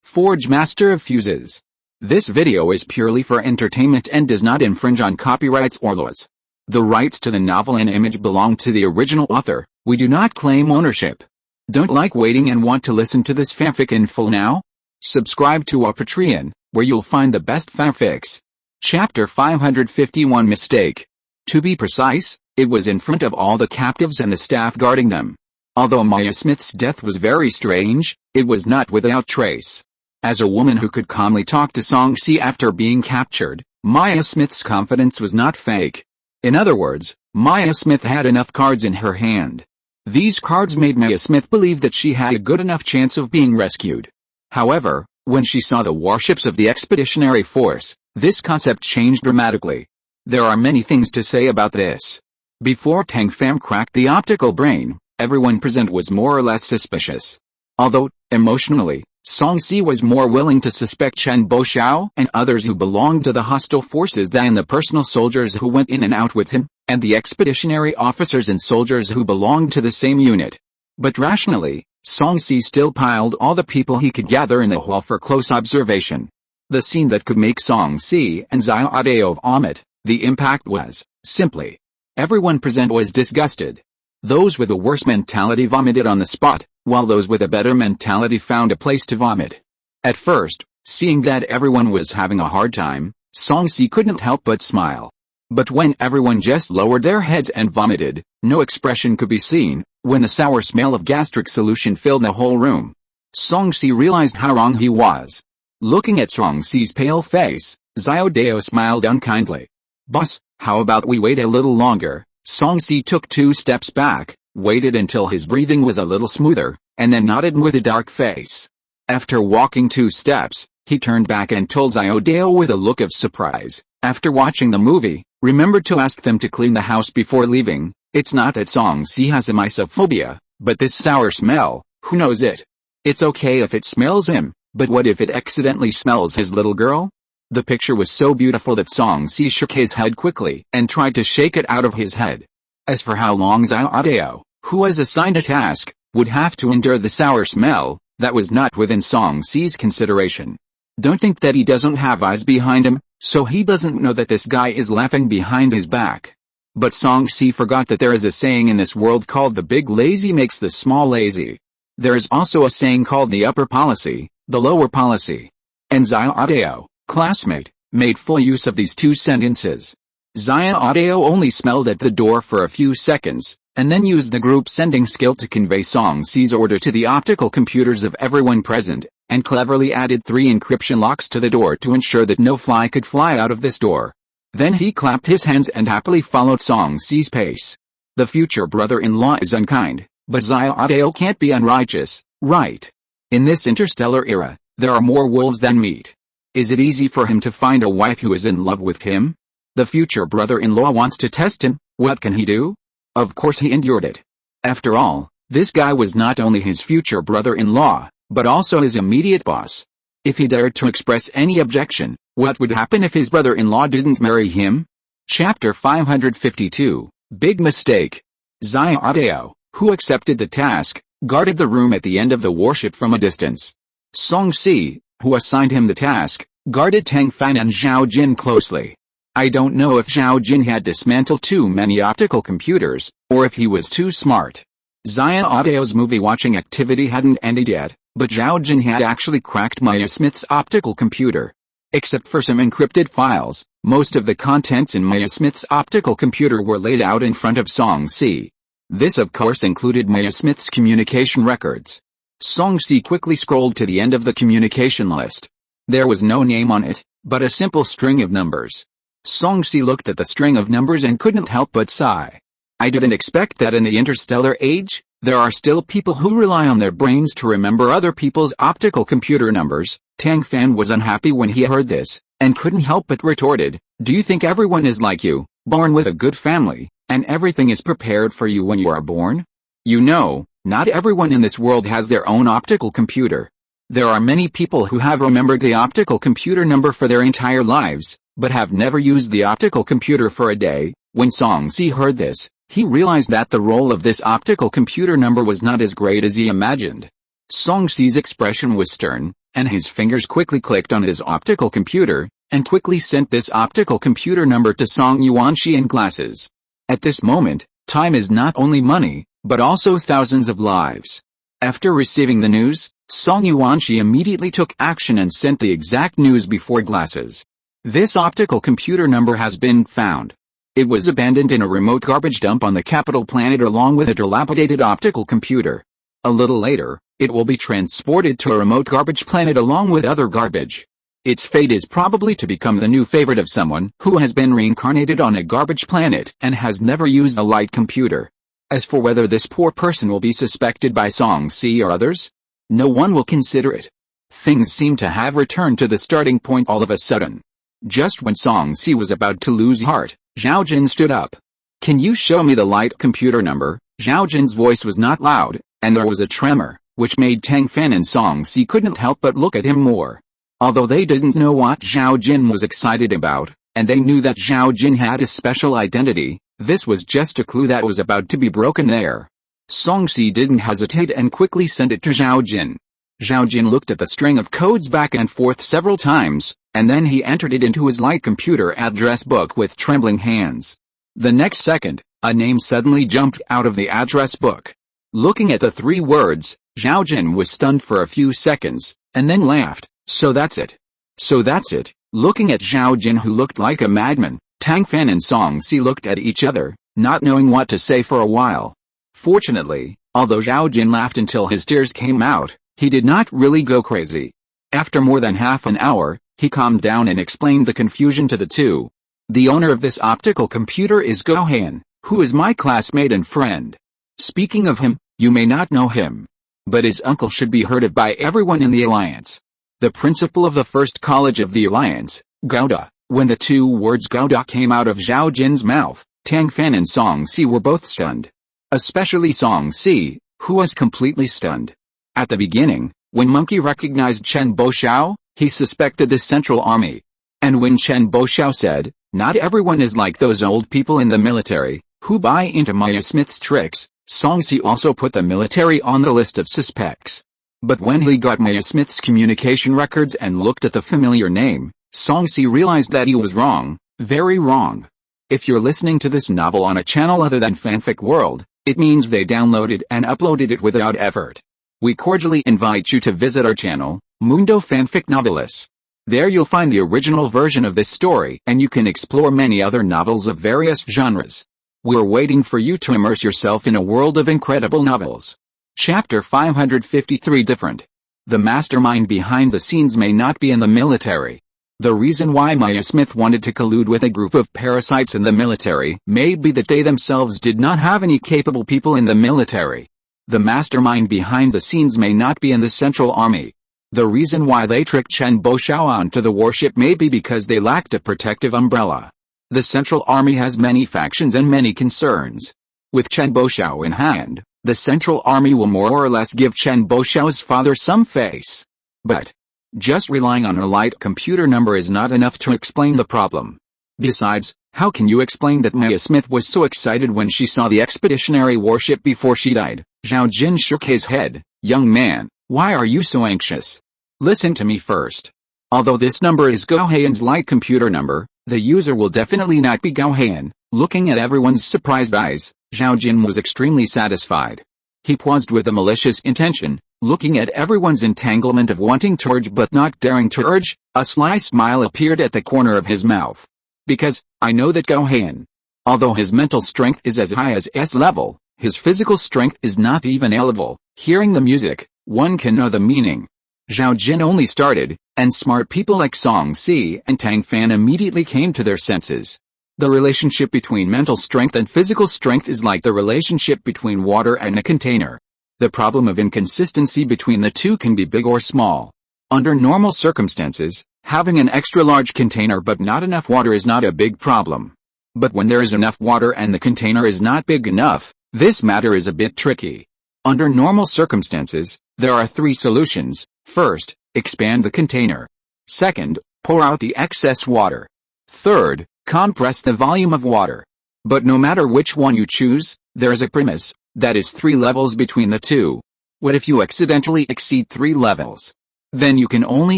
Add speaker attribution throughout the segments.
Speaker 1: Forge Master of Fuses. This video is purely for entertainment and does not infringe on copyrights or laws. The rights to the novel and image belong to the original author. We do not claim ownership. Don't like waiting and want to listen to this fanfic in full now? Subscribe to our Patreon, where you'll find the best fanfics. Chapter 551 Mistake. To be precise, it was in front of all the captives and the staff guarding them. Although Maya Smith's death was very strange, it was not without trace. As a woman who could calmly talk to Song-si after being captured, Maya Smith's confidence was not fake. In other words, Maya Smith had enough cards in her hand. These cards made Maya Smith believe that she had a good enough chance of being rescued. However, when she saw the warships of the expeditionary force, this concept changed dramatically. There are many things to say about this. Before Tang Fan cracked the optical brain, everyone present was more or less suspicious. Although, emotionally, Song-si was more willing to suspect Chen Boxiao and others who belonged to the hostile forces than the personal soldiers who went in and out with him, and the expeditionary officers and soldiers who belonged to the same unit. But rationally, Song-si still piled all the people he could gather in the hall for close observation. The scene that could make Song-si and Xiao vomit, the impact was, simply. Everyone present was disgusted. Those with a worse mentality vomited on the spot, while those with a better mentality found a place to vomit. At first, seeing that everyone was having a hard time, Song-si couldn't help but smile. But when everyone just lowered their heads and vomited, no expression could be seen. When the sour smell of gastric solution filled the whole room, Song-si realized how wrong he was. Looking at Song-si's pale face, Xiao smiled unkindly. "Boss, how about we wait a little longer?" Song-si took 2 steps back, waited until his breathing was a little smoother, and then nodded with a dark face. After walking 2 steps, he turned back and told Xiao with a look of surprise, "After watching the movie, remember to ask them to clean the house before leaving. It's not that Song-si has a mysophobia, but this sour smell, who knows it? It's okay if it smells him, but what if it accidentally smells his little girl?" The picture was so beautiful that Song-si shook his head quickly and tried to shake it out of his head. As for how long Xiao, who was assigned a task, would have to endure the sour smell, that was not within Song-si's consideration. Don't think that he doesn't have eyes behind him, so he doesn't know that this guy is laughing behind his back. But Song-si forgot that there is a saying in this world called the big lazy makes the small lazy. There is also a saying called the upper policy, the lower policy. And Xiao, classmate, made full use of these 2 sentences. Xiao only smelled at the door for a few seconds, and then used the group sending skill to convey Song-si's order to the optical computers of everyone present, and cleverly added 3 encryption locks to the door to ensure that no fly could fly out of this door. Then he clapped his hands and happily followed Song-si's pace. The future brother-in-law is unkind, but Xiao can't be unrighteous, right? In this interstellar era, there are more wolves than meat. Is it easy for him to find a wife who is in love with him? The future brother-in-law wants to test him. What can he do? Of course he endured it. After all, this guy was not only his future brother-in-law, but also his immediate boss. If he dared to express any objection, what would happen if his brother-in-law didn't marry him? Chapter 552, Big Mistake. Xiao, who accepted the task, guarded the room at the end of the warship from a distance. Song-si, who assigned him the task, guarded Tang Fan and Zhao Jin closely. I don't know if Zhao Jin had dismantled too many optical computers, or if he was too smart. Xiao's movie-watching activity hadn't ended yet, but Zhao Jin had actually cracked Maya Smith's optical computer. Except for some encrypted files, most of the contents in Maya Smith's optical computer were laid out in front of Song-si. This of course included Maya Smith's communication records. Song-si quickly scrolled to the end of the communication list. There was no name on it, but a simple string of numbers. Song-si looked at the string of numbers and couldn't help but sigh. I didn't expect that in the interstellar age, there are still people who rely on their brains to remember other people's optical computer numbers. Tang Fan was unhappy when he heard this, and couldn't help but retorted, "Do you think everyone is like you, born with a good family, and everything is prepared for you when you are born? You know, not everyone in this world has their own optical computer. There are many people who have remembered the optical computer number for their entire lives, but have never used the optical computer for a day." When Song-si heard this, he realized that the role of this optical computer number was not as great as he imagined. Song-si's expression was stern, and his fingers quickly clicked on his optical computer, and quickly sent this optical computer number to Song Yuanxi in glasses. At this moment, time is not only money, but also thousands of lives. After receiving the news, Song Yuanxi immediately took action and sent the exact news before glasses. This optical computer number has been found. It was abandoned in a remote garbage dump on the capital planet along with a dilapidated optical computer. A little later, it will be transported to a remote garbage planet along with other garbage. Its fate is probably to become the new favorite of someone who has been reincarnated on a garbage planet and has never used a light computer. As for whether this poor person will be suspected by Song Si or others, no one will consider it. Things seem to have returned to the starting point all of a sudden. Just when Song Si was about to lose heart, Zhao Jin stood up. "Can you show me the light computer number?" Zhao Jin's voice was not loud, and there was a tremor, which made Tang Fan and Song Si couldn't help but look at him more. Although they didn't know what Zhao Jin was excited about, and they knew that Zhao Jin had a special identity, this was just a clue that was about to be broken there. Song Si didn't hesitate and quickly sent it to Zhao Jin. Zhao Jin looked at the string of codes back and forth several times, and then he entered it into his light computer address book with trembling hands. The next second, a name suddenly jumped out of the address book. Looking at the 3 words, Zhao Jin was stunned for a few seconds, and then laughed. "So that's it. So that's it." Looking at Zhao Jin, who looked like a madman, Tang Fan and Song Si looked at each other, not knowing what to say for a while. Fortunately, although Zhao Jin laughed until his tears came out, he did not really go crazy. After more than half an hour, he calmed down and explained the confusion to the two. "The owner of this optical computer is Gohan, who is my classmate and friend. Speaking of him, you may not know him, but his uncle should be heard of by everyone in the Alliance. The principal of the first college of the Alliance, Gouda." When the 2 words Gouda came out of Zhao Jin's mouth, Tang Fan and Song Si were both stunned. Especially Song Si, who was completely stunned. At the beginning, when Monkey recognized Chen Boxiao, he suspected the Central Army. And when Chen Boxiao said, "Not everyone is like those old people in the military, who buy into Maya Smith's tricks," Song Si also put the military on the list of suspects. But when he got Maya Smith's communication records and looked at the familiar name, Song Si realized that he was wrong, very wrong. If you're listening to this novel on a channel other than Fanfic World, it means they downloaded and uploaded it without effort. We cordially invite you to visit our channel, Mundo Fanfic Novelis. There you'll find the original version of this story and you can explore many other novels of various genres. We're waiting for you to immerse yourself in a world of incredible novels. Chapter 553 Different. The mastermind behind the scenes may not be in the military. The reason why Maya Smith wanted to collude with a group of parasites in the military may be that they themselves did not have any capable people in the military. The mastermind behind the scenes may not be in the Central Army. The reason why they tricked Chen Boxiao onto the warship may be because they lacked a protective umbrella. The Central Army has many factions and many concerns. With Chen Boxiao in hand, the Central Army will more or less give Chen Boxiao's father some face. But just relying on her light computer number is not enough to explain the problem. Besides, how can you explain that Maya Smith was so excited when she saw the expeditionary warship before she died? Zhao Jin shook his head. "Young man, why are you so anxious? Listen to me first. Although this number is Gohan's light computer number, the user will definitely not be Gohan." Looking at everyone's surprised eyes, Zhao Jin was extremely satisfied. He paused with a malicious intention, looking at everyone's entanglement of wanting to urge but not daring to urge. A sly smile appeared at the corner of his mouth. "Because, I know that Gohan, although his mental strength is as high as S level, his physical strength is not even A level." Hearing the music, one can know the meaning. Zhao Jin only started, and smart people like Song Si and Tang Fan immediately came to their senses. The relationship between mental strength and physical strength is like the relationship between water and a container. The problem of inconsistency between the two can be big or small. Under normal circumstances, having an extra large container but not enough water is not a big problem. But when there is enough water and the container is not big enough, this matter is a bit tricky. Under normal circumstances, there are 3 solutions. First, expand the container. Second, pour out the excess water. Third, compress the volume of water. But no matter which one you choose, there is a premise, that is 3 levels between the two. What if you accidentally exceed 3 levels? then you can only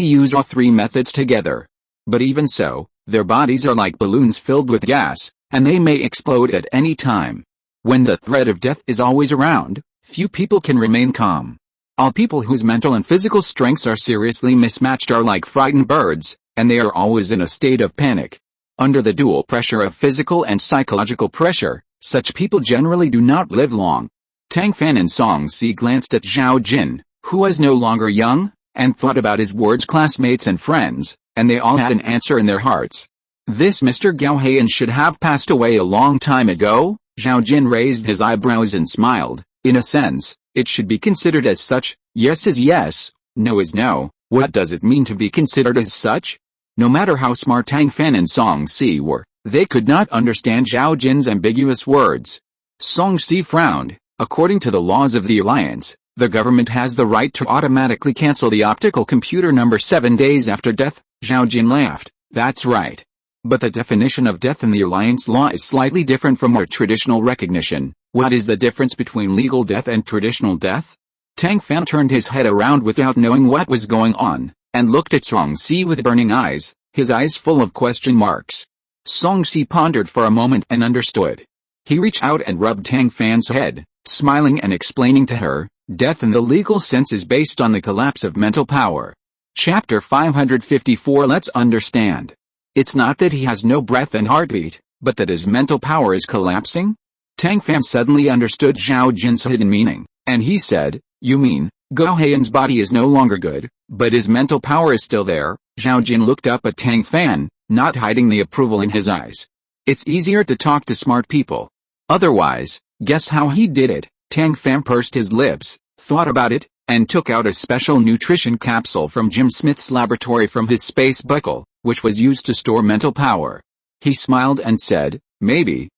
Speaker 1: use all three methods together. But even so, their bodies are like balloons filled with gas, and they may explode at any time. When the threat of death is always around, few people can remain calm. All people whose mental and physical strengths are seriously mismatched are like frightened birds, and they are always in a state of panic. Under the dual pressure of physical and psychological pressure, such people generally do not live long. Tang Fan and Song Si glanced at Zhao Jin, who was no longer young, and thought about his ward's classmates and friends, and they all had an answer in their hearts. This Mr. Gao Heian should have passed away a long time ago. Zhao Jin raised his eyebrows and smiled. In a sense, it should be considered as such. Yes is yes, no is no. What does it mean to be considered as such? No matter how smart Tang Fan and Song Si were, they could not understand Zhao Jin's ambiguous words. Song Si frowned. According to the laws of the Alliance, the government has the right to automatically cancel the optical computer number 7 days after death. Zhao Jin laughed. That's right. But the definition of death in the Alliance law is slightly different from our traditional recognition. What is the difference between legal death and traditional death? Tang Fan turned his head around without knowing what was going on, and looked at Song Si with burning eyes, his eyes full of question marks. Song Si pondered for a moment and understood. He reached out and rubbed Tang Fan's head, smiling and explaining to her, death in the legal sense is based on the collapse of mental power. Chapter 554. Let's understand. It's not that he has no breath and heartbeat, but that his mental power is collapsing? Tang Fan suddenly understood Zhao Jin's hidden meaning, and he said, you mean, Gao Heian's body is no longer good, but his mental power is still there? Zhao Jin looked up at Tang Fan, not hiding the approval in his eyes. It's easier to talk to smart people. Otherwise, guess how he did it? Tang Fan pursed his lips, thought about it, and took out a special nutrition capsule from Jim Smith's laboratory from his space buckle, which was used to store mental power. He smiled and said, maybe,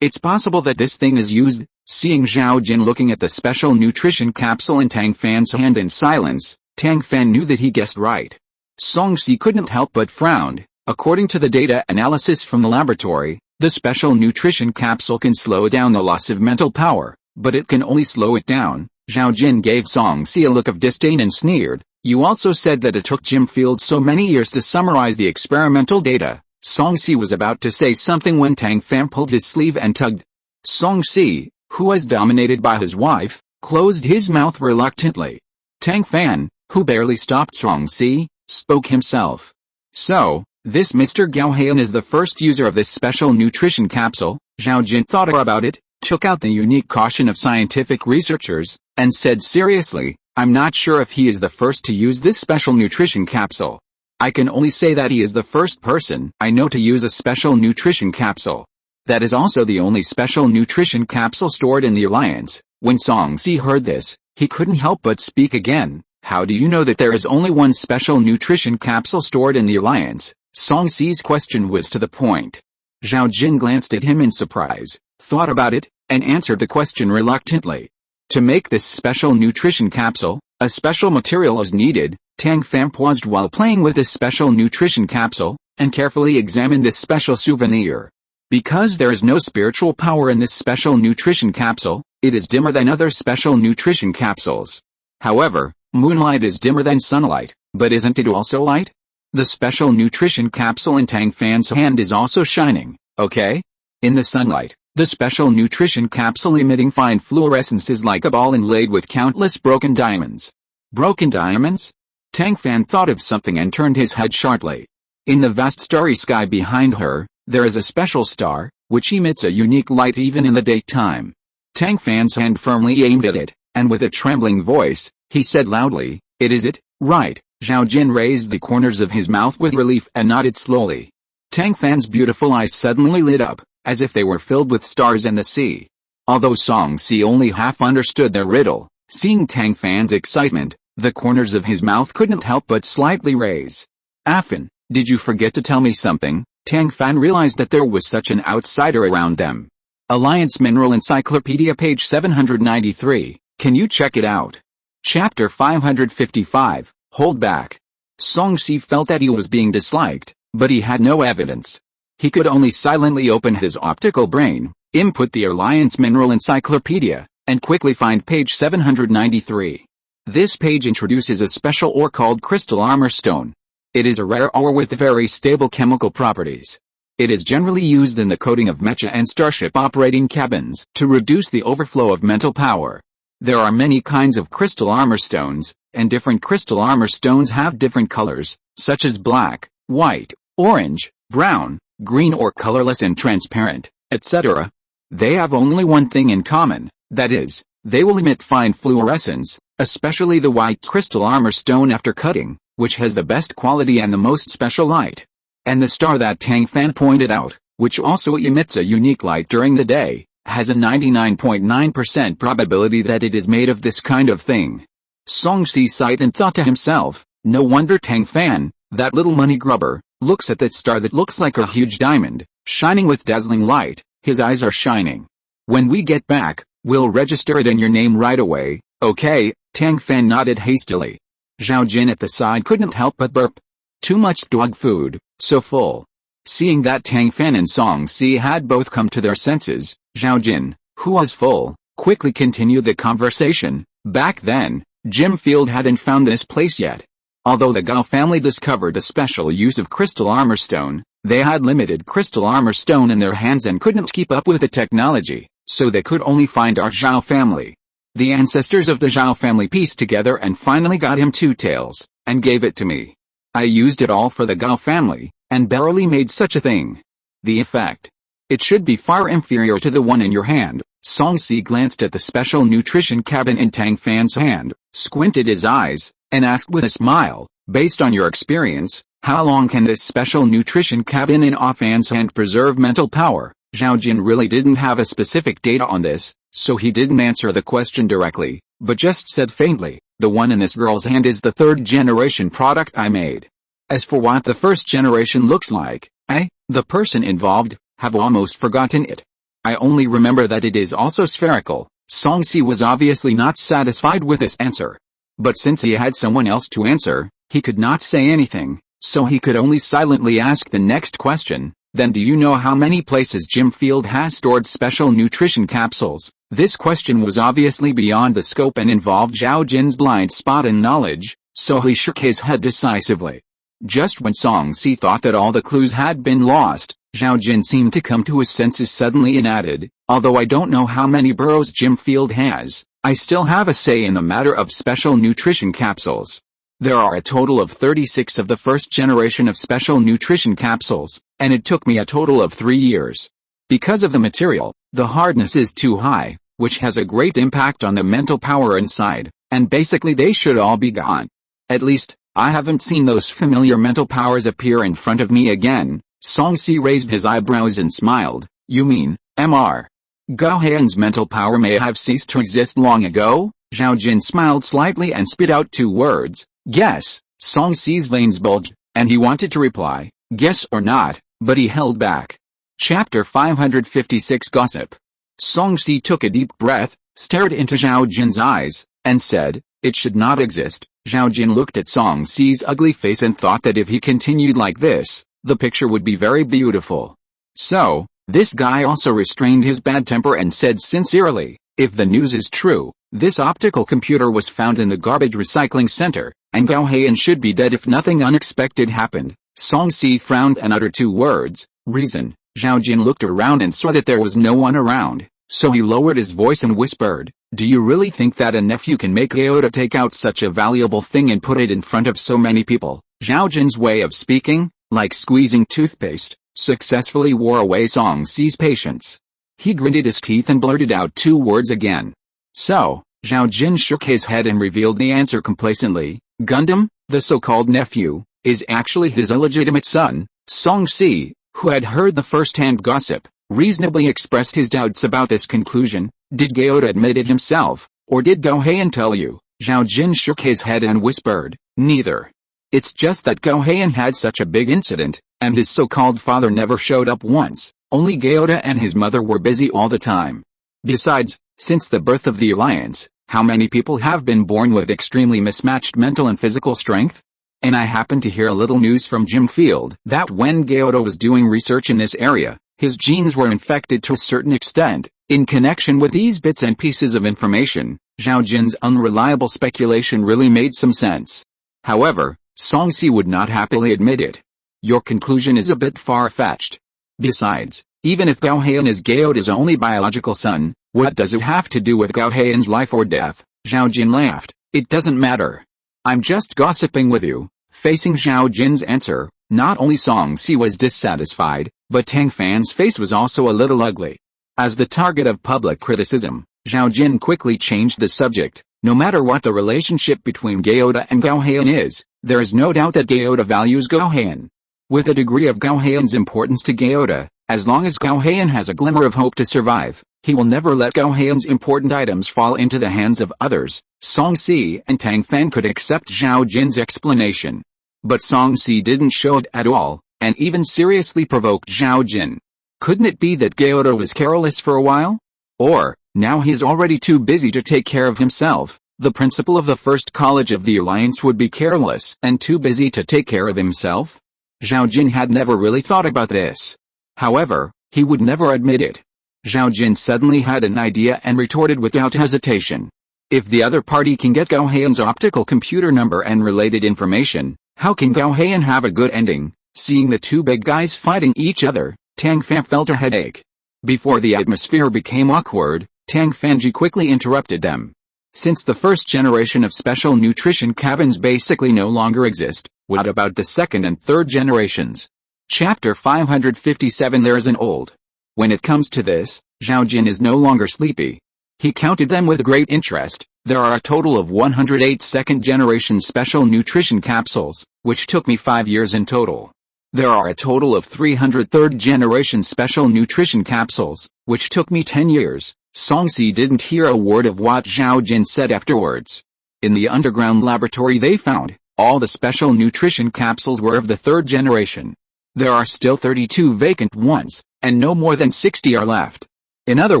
Speaker 1: it's possible that this thing is used. Seeing Zhao Jin looking at the special nutrition capsule in Tang Fan's hand in silence, Tang Fan knew that he guessed right. Song Si couldn't help but frown. According to the data analysis from the laboratory, the special nutrition capsule can slow down the loss of mental power, but it can only slow it down. Zhao Jin gave Song Si a look of disdain and sneered, you also said that it took Jim Field so many years to summarize the experimental data. Song Si was about to say something when Tang Fan pulled his sleeve and tugged. Song Si, who was dominated by his wife, closed his mouth reluctantly. Tang Fan, who barely stopped Song Si, spoke himself. So, this Mr. Gao Heian is the first user of this special nutrition capsule. Zhao Jin thought about it, took out the unique caution of scientific researchers, and said seriously, I'm not sure if he is the first to use this special nutrition capsule. I can only say that he is the first person I know to use a special nutrition capsule. That is also the only special nutrition capsule stored in the Alliance. When Song Si heard this, he couldn't help but speak again. How do you know that there is only one special nutrition capsule stored in the Alliance? Song Si's question was to the point. Zhao Jin glanced at him in surprise, thought about it, and answered the question reluctantly. To make this special nutrition capsule, a special material is needed. Tang Fan paused while playing with this special nutrition capsule, and carefully examined this special souvenir. Because there is no spiritual power in this special nutrition capsule, it is dimmer than other special nutrition capsules. However, moonlight is dimmer than sunlight, but isn't it also light? The special nutrition capsule in Tang Fan's hand is also shining, okay? In the sunlight, the special nutrition capsule emitting fine fluorescences like a ball inlaid with countless broken diamonds. Broken diamonds? Tang Fan thought of something and turned his head sharply. In the vast starry sky behind her, there is a special star, which emits a unique light even in the daytime. Tang Fan's hand firmly aimed at it, and with a trembling voice, he said loudly, it is it, right. Zhao Jin raised the corners of his mouth with relief and nodded slowly. Tang Fan's beautiful eyes suddenly lit up, as if they were filled with stars and the sea. Although Song Si only half understood their riddle, seeing Tang Fan's excitement, the corners of his mouth couldn't help but slightly raise. Afan, did you forget to tell me something? Tang Fan realized that there was such an outsider around them. Alliance Mineral Encyclopedia page 793, can you check it out? Chapter 555, Hold Back. Song Si felt that he was being disliked, but he had no evidence. He could only silently open his optical brain, input the Alliance Mineral Encyclopedia, and quickly find page 793. This page introduces a special ore called crystal armor stone. It is a rare ore with very stable chemical properties. It is generally used in the coating of mecha and starship operating cabins to reduce the overflow of mental power. There are many kinds of crystal armor stones, and different crystal armor stones have different colors, such as black, white, orange, brown, green or colorless and transparent, etc. They have only one thing in common, that is, they will emit fine fluorescence, especially the white crystal armor stone after cutting, which has the best quality and the most special light. And the star that Tang Fan pointed out, which also emits a unique light during the day, has a 99.9% probability that it is made of this kind of thing. Song-si sighed and thought to himself, no wonder Tang Fan, that little money grubber, looks at that star that looks like a huge diamond, shining with dazzling light. His eyes are shining. When we get back, we'll register it in your name right away, okay? Tang Fan nodded hastily. Zhao Jin at the side couldn't help but burp. Too much dog food, so full. Seeing that Tang Fan and Song-si had both come to their senses, Zhao Jin, who was full, quickly continued the conversation. Back then, Jim Field hadn't found this place yet. Although the Gao family discovered a special use of crystal armor stone, they had limited crystal armor stone in their hands and couldn't keep up with the technology, so they could only find our Zhao family. The ancestors of the Zhao family pieced together and finally got him 2 tails, and gave it to me. I used it all for the Gao family, and barely made such a thing. The effect. It should be far inferior to the one in your hand. Song-si glanced at the special nutrition cabin in Tang Fan's hand, squinted his eyes, and asked with a smile, based on your experience, how long can this special nutrition cabin in Fan's hand preserve mental power? Zhao Jin really didn't have a specific data on this, so he didn't answer the question directly, but just said faintly, the one in this girl's hand is the 3rd generation product I made. As for what the 1st generation looks like, the person involved, have almost forgotten it. I only remember that it is also spherical. Song-si was obviously not satisfied with this answer. But since he had someone else to answer, he could not say anything, so he could only silently ask the next question. Then do you know how many places Jim Field has stored special nutrition capsules? This question was obviously beyond the scope and involved Zhao Jin's blind spot in knowledge, so he shook his head decisively. Just when Song-si thought that all the clues had been lost, Zhao Jin seemed to come to his senses suddenly and added, although I don't know how many burrows Jim Field has, I still have a say in the matter of special nutrition capsules. There are a total of 36 of the 1st generation of special nutrition capsules, and it took me a total of 3 years. Because of the material, the hardness is too high, which has a great impact on the mental power inside, and basically they should all be gone. At least, I haven't seen those familiar mental powers appear in front of me again. Song-si raised his eyebrows and smiled. You mean, Mr. Gao Heian's mental power may have ceased to exist long ago? Zhao Jin smiled slightly and spit out 2 words. Guess. Song-si's veins bulged, and he wanted to reply, guess or not, but he held back. Chapter 556 Gossip. Song-si took a deep breath, stared into Zhao Jin's eyes, and said, it should not exist. Zhao Jin looked at Song-si's ugly face and thought that if he continued like this, the picture would be very beautiful. So, this guy also restrained his bad temper and said sincerely, if the news is true, this optical computer was found in the garbage recycling center, and Gao Heian should be dead if nothing unexpected happened. Song-si frowned and uttered 2 words, reason. Zhao Jin looked around and saw that there was no one around, so he lowered his voice and whispered, do you really think that a nephew can make Gaota take out such a valuable thing and put it in front of so many people? Zhao Jin's way of speaking, like squeezing toothpaste, successfully wore away Song-si's patience. He gritted his teeth and blurted out 2 words again. So, Zhao Jin shook his head and revealed the answer complacently. Gundam, the so-called nephew, is actually his illegitimate son. Song-si, who had heard the first-hand gossip, reasonably expressed his doubts about this conclusion. Did Gaota admit it himself, or did Gao Heian tell you? Zhao Jin shook his head and whispered, neither. It's just that Gao Heian had such a big incident, and his so-called father never showed up once. Only Gaota and his mother were busy all the time. Besides, since the birth of the alliance, how many people have been born with extremely mismatched mental and physical strength? And I happened to hear a little news from Jim Field that when Gaota was doing research in this area, His genes were infected to a certain extent. In connection with these bits and pieces of information, Zhao Jin's unreliable speculation really made some sense. However, Song Si would not happily admit it. Your conclusion is a bit far-fetched. Besides, even if Gao Heian is Gaoda's only biological son, what does it have to do with Gao Heian's life or death? Zhao Jin laughed. It doesn't matter. I'm just gossiping with you. Facing Zhao Jin's answer, not only Song Si was dissatisfied, but Tang Fan's face was also a little ugly. As the target of public criticism, Zhao Jin quickly changed the subject. No matter what the relationship between Gaoda and Gao Heian is, there is no doubt that Gaoda values Gao Heian. With a degree of Gao Heian's importance to Gaoda, as long as Gao Heian has a glimmer of hope to survive, he will never let Gao Heian's important items fall into the hands of others. Song Si and Tang Fan could accept Zhao Jin's explanation. But Song Si didn't show it at all, and even seriously provoked Zhao Jin. Couldn't it be that Gaoda was careless for a while? Or, now he's already too busy to take care of himself? The principal of the first college of the alliance would be careless and too busy to take care of himself? Zhao Jin had never really thought about this. However, he would never admit it. Zhao Jin suddenly had an idea and retorted without hesitation. If the other party can get Gao Heian's optical computer number and related information, how can Gao Heian have a good ending? Seeing the two big guys fighting each other, Tang Fan felt a headache. Before the atmosphere became awkward, Tang Fanji quickly interrupted them. Since the first generation of special nutrition cabins basically no longer exist, what about the second and third generations? Chapter 557. There's an old. When it comes to this, Zhao Jin is no longer sleepy. He counted them with great interest. There are a total of 108 second generation special nutrition capsules, which took me 5 years in total. There are a total of 300 third generation special nutrition capsules, which took me 10 years. Song Si didn't hear a word of what Zhao Jin said afterwards. In the underground laboratory they found, all the special nutrition capsules were of the third generation. There are still 32 vacant ones, and no more than 60 are left. In other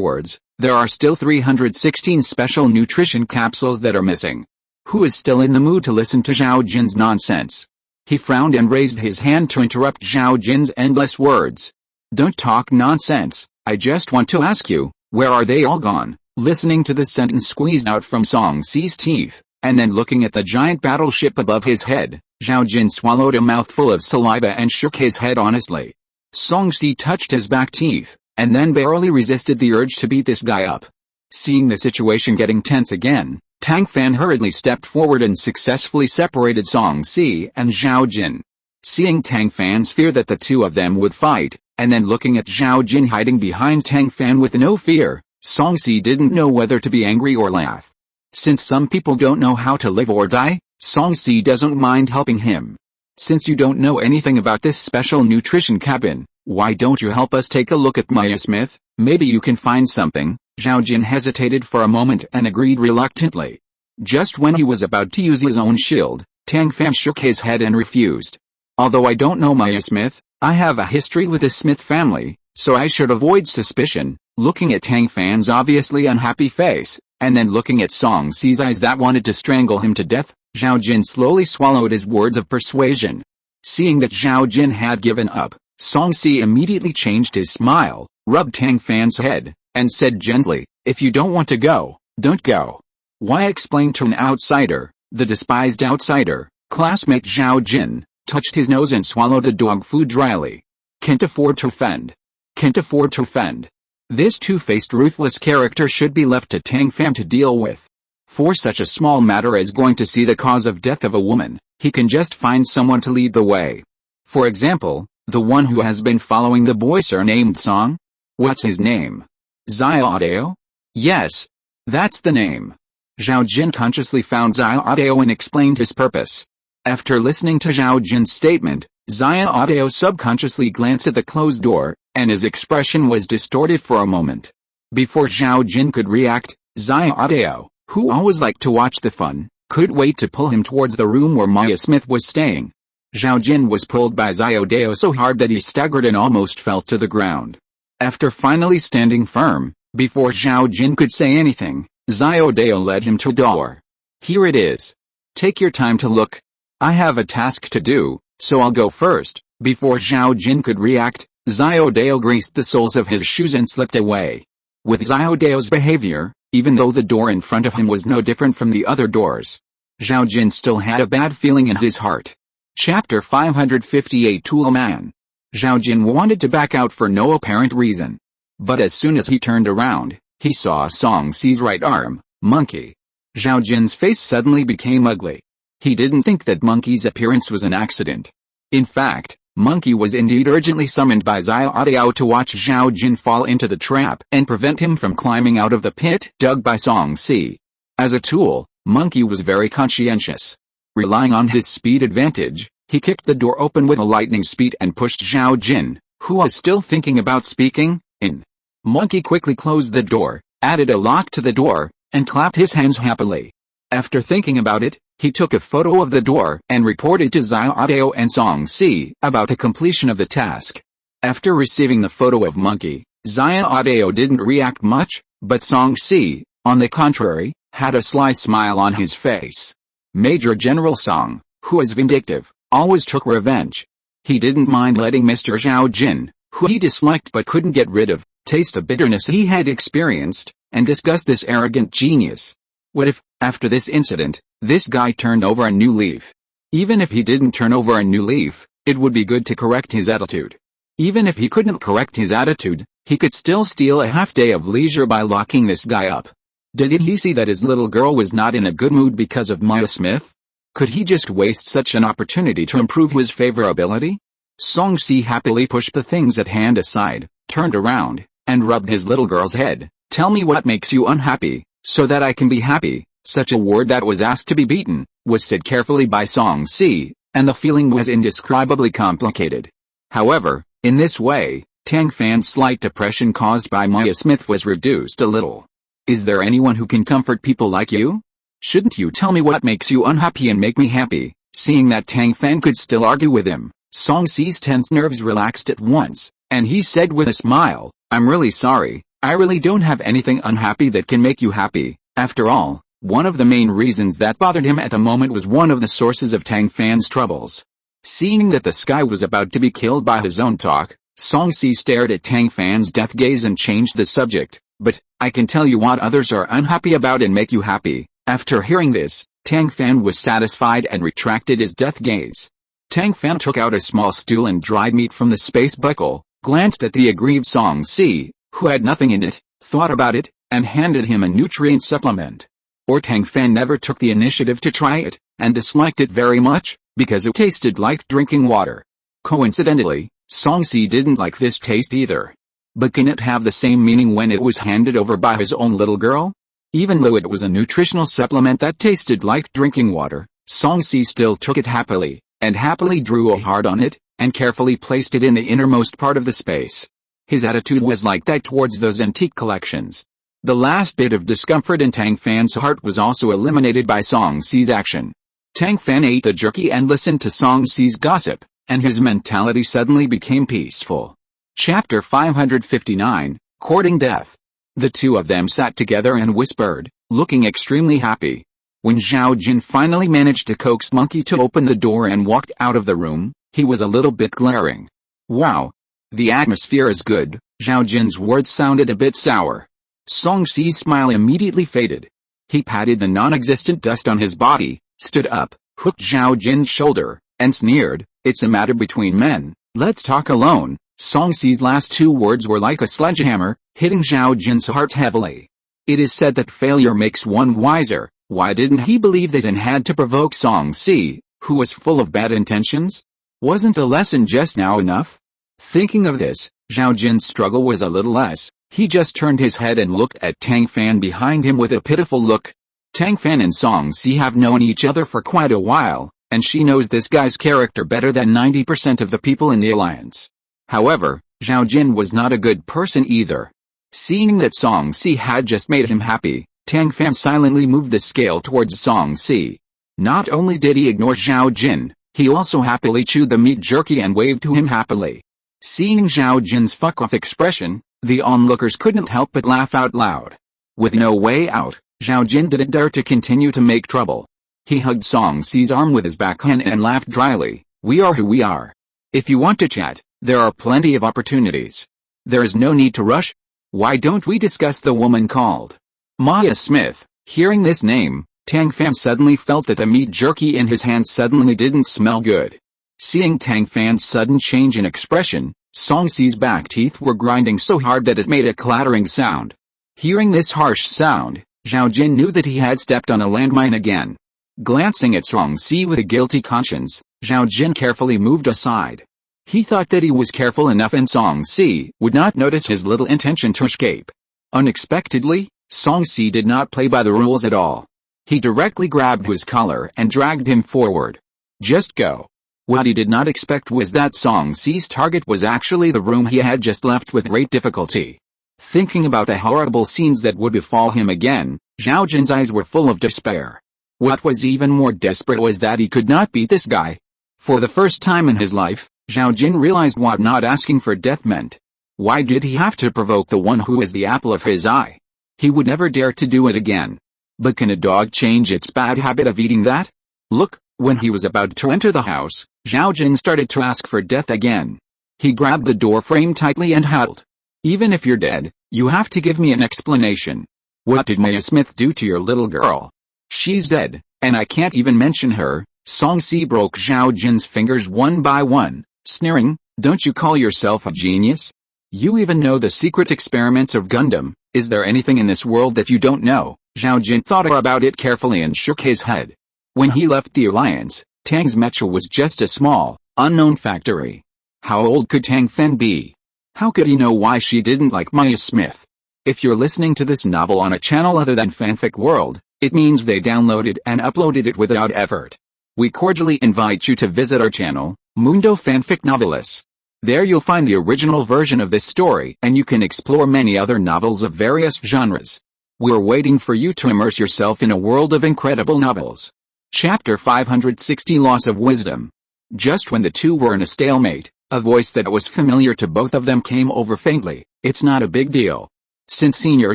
Speaker 1: words, there are still 316 special nutrition capsules that are missing. Who is still in the mood to listen to Zhao Jin's nonsense? He frowned and raised his hand to interrupt Zhao Jin's endless words. Don't talk nonsense, I just want to ask you, where are they all gone? Listening to the sentence squeezed out from Song Si's teeth, and then looking at the giant battleship above his head, Zhao Jin swallowed a mouthful of saliva and shook his head honestly. Song Si touched his back teeth, and then barely resisted the urge to beat this guy up. Seeing the situation getting tense again, Tang Fan hurriedly stepped forward and successfully separated Song Si and Zhao Jin. Seeing Tang Fan's fear that the two of them would fight, and then looking at Zhao Jin hiding behind Tang Fan with no fear, Song Si didn't know whether to be angry or laugh. Since some people don't know how to live or die, Song Si doesn't mind helping him. Since you don't know anything about this special nutrition cabin, why don't you help us take a look at Maya Smith? Maybe you can find something. Zhao Jin hesitated for a moment and agreed reluctantly. Just when he was about to use his own shield, Tang Fan shook his head and refused. Although I don't know Maya Smith, I have a history with the Smith family, so I should avoid suspicion. Looking at Tang Fan's obviously unhappy face, and then looking at Song Si's eyes that wanted to strangle him to death, Zhao Jin slowly swallowed his words of persuasion. Seeing that Zhao Jin had given up, Song Si immediately changed his smile, rubbed Tang Fan's head, and said gently, if you don't want to go, don't go. Why explain to an outsider? The despised outsider, classmate Zhao Jin, touched his nose and swallowed the dog food dryly. Can't afford to offend. Can't afford to offend. This two-faced ruthless character should be left to Tang Fan to deal with. For such a small matter as going to see the cause of death of a woman, he can just find someone to lead the way. For example, the one who has been following the boy surnamed Song? What's his name? Xiaodao? Yes, that's the name. Zhao Jin consciously found Xiaodao and explained his purpose. After listening to Zhao Jin's statement, Xiaodao subconsciously glanced at the closed door, and his expression was distorted for a moment. Before Zhao Jin could react, Xiaodao, who always liked to watch the fun, could wait to pull him towards the room where Maya Smith was staying. Zhao Jin was pulled by Xiaodao so hard that he staggered and almost fell to the ground. After finally standing firm, before Zhao Jin could say anything, Xiaodao led him to a door. Here it is. Take your time to look. I have a task to do, so I'll go first. Before Zhao Jin could react, Xiaodao greased the soles of his shoes and slipped away. With Xiaodao's behavior, even though the door in front of him was no different from the other doors, Zhao Jin still had a bad feeling in his heart. Chapter 558 Tool Man. Zhao Jin wanted to back out for no apparent reason. But as soon as he turned around, he saw Song Si's right arm, Monkey. Zhao Jin's face suddenly became ugly. He didn't think that Monkey's appearance was an accident. In fact, Monkey was indeed urgently summoned by Xiaodao to watch Zhao Jin fall into the trap and prevent him from climbing out of the pit dug by Song Si. As a tool, Monkey was very conscientious. Relying on his speed advantage, he kicked the door open with a lightning speed and pushed Zhao Jin, who was still thinking about speaking, in. Monkey quickly closed the door, added a lock to the door, and clapped his hands happily. After thinking about it, he took a photo of the door and reported to Xiaodao and Song Si about the completion of the task. After receiving the photo of Monkey, Xiaodao didn't react much, but Song Si, on the contrary, had a sly smile on his face. Major General Song, who was vindictive, always took revenge. He didn't mind letting Mr. Zhao Jin, who he disliked but couldn't get rid of, taste the bitterness he had experienced, and disgust this arrogant genius. What if, after this incident, this guy turned over a new leaf? Even if he didn't turn over a new leaf, it would be good to correct his attitude. Even if he couldn't correct his attitude, he could still steal a half day of leisure by locking this guy up. Did he see that his little girl was not in a good mood because of Maya Smith? Could he just waste such an opportunity to improve his favorability? Song Si happily pushed the things at hand aside, turned around, and rubbed his little girl's head. Tell me what makes you unhappy, so that I can be happy. Such a word that was asked to be beaten, was said carefully by Song Si, and the feeling was indescribably complicated. However, in this way, Tang Fan's slight depression caused by Maya Smith was reduced a little. Is there anyone who can comfort people like you? Shouldn't you tell me what makes you unhappy and make me happy? Seeing that Tang Fan could still argue with him, Song Si's tense nerves relaxed at once, and he said with a smile, I'm really sorry, I really don't have anything unhappy that can make you happy. After all, one of the main reasons that bothered him at the moment was one of the sources of Tang Fan's troubles. Seeing that the sky was about to be killed by his own talk, Song Si stared at Tang Fan's death gaze and changed the subject. But, I can tell you what others are unhappy about and make you happy. After hearing this, Tang Fan was satisfied and retracted his death gaze. Tang Fan took out a small stool and dried meat from the space buckle, glanced at the aggrieved Song Si, who had nothing in it, thought about it, and handed him a nutrient supplement. Or Tang Fan never took the initiative to try it, and disliked it very much, because it tasted like drinking water. Coincidentally, Song Si didn't like this taste either. But can it have the same meaning when it was handed over by his own little girl? Even though it was a nutritional supplement that tasted like drinking water, Song Si still took it happily, and happily drew a heart on it, and carefully placed it in the innermost part of the space. His attitude was like that towards those antique collections. The last bit of discomfort in Tang Fan's heart was also eliminated by Song Si's action. Tang Fan ate the jerky and listened to Song Si's gossip, and his mentality suddenly became peaceful. Chapter 559, Courting Death. The two of them sat together and whispered, looking extremely happy. When Zhao Jin finally managed to coax Monkey to open the door and walked out of the room, he was a little bit glaring. Wow. The atmosphere is good. Zhao Jin's words sounded a bit sour. Song Si's smile immediately faded. He patted the non-existent dust on his body, stood up, hooked Zhao Jin's shoulder, and sneered, it's a matter between men, let's talk alone. Song Si's last two words were like a sledgehammer, hitting Zhao Jin's heart heavily. It is said that failure makes one wiser. Why didn't he believe that and had to provoke Song Si, who was full of bad intentions? Wasn't the lesson just now enough? Thinking of this, Zhao Jin's struggle was a little less. He just turned his head and looked at Tang Fan behind him with a pitiful look. Tang Fan and Song Si have known each other for quite a while, and she knows this guy's character better than 90% of the people in the alliance. However, Zhao Jin was not a good person either. Seeing that Song Si had just made him happy, Tang Fan silently moved the scale towards Song Si. Not only did he ignore Zhao Jin, he also happily chewed the meat jerky and waved to him happily. Seeing Zhao Jin's fuck-off expression, the onlookers couldn't help but laugh out loud. With no way out, Zhao Jin didn't dare to continue to make trouble. He hugged Song Si's arm with his backhand and laughed dryly. We are who we are. If you want to chat, There are plenty of opportunities. There is no need to rush. Why don't we discuss the woman called Maya Smith? Hearing this name, Tang Fan suddenly felt that the meat jerky in his hand suddenly didn't smell good. Seeing Tang Fan's sudden change in expression, Song Si's back teeth were grinding so hard that it made a clattering sound. Hearing this harsh sound, Zhao Jin knew that he had stepped on a landmine again. Glancing at Song Si with a guilty conscience, Zhao Jin carefully moved aside. He thought that he was careful enough and Song Si would not notice his little intention to escape. Unexpectedly, Song Si did not play by the rules at all. He directly grabbed his collar and dragged him forward. Just go. What he did not expect was that Song Si's target was actually the room he had just left with great difficulty. Thinking about the horrible scenes that would befall him again, Zhao Jin's eyes were full of despair. What was even more desperate was that he could not beat this guy. For the first time in his life, Zhao Jin realized what not asking for death meant. Why did he have to provoke the one who was the apple of his eye? He would never dare to do it again. But can a dog change its bad habit of eating that? Look, when he was about to enter the house, Zhao Jin started to ask for death again. He grabbed the door frame tightly and howled. Even if you're dead, you have to give me an explanation. What did Maya Smith do to your little girl? She's dead, and I can't even mention her. Song Si broke Zhao Jin's fingers one by one, sneering, don't you call yourself a genius? You even know the secret experiments of Gundam. Is there anything in this world that you don't know? Zhao Jin thought about it carefully and shook his head. When he left the Alliance, Tang's mecha was just a small, unknown factory. How old could Tang Fan be? How could he know why she didn't like Maya Smith? If you're listening to this novel on a channel other than Fanfic World, it means they downloaded and uploaded it without effort. We cordially invite you to visit our channel, Mundo Fanfic Novelis. There you'll find the original version of this story and you can explore many other novels of various genres. We're waiting for you to immerse yourself in a world of incredible novels. Chapter 560 Loss of Wisdom. Just when the two were in a stalemate, a voice that was familiar to both of them came over faintly. It's not a big deal. Since Senior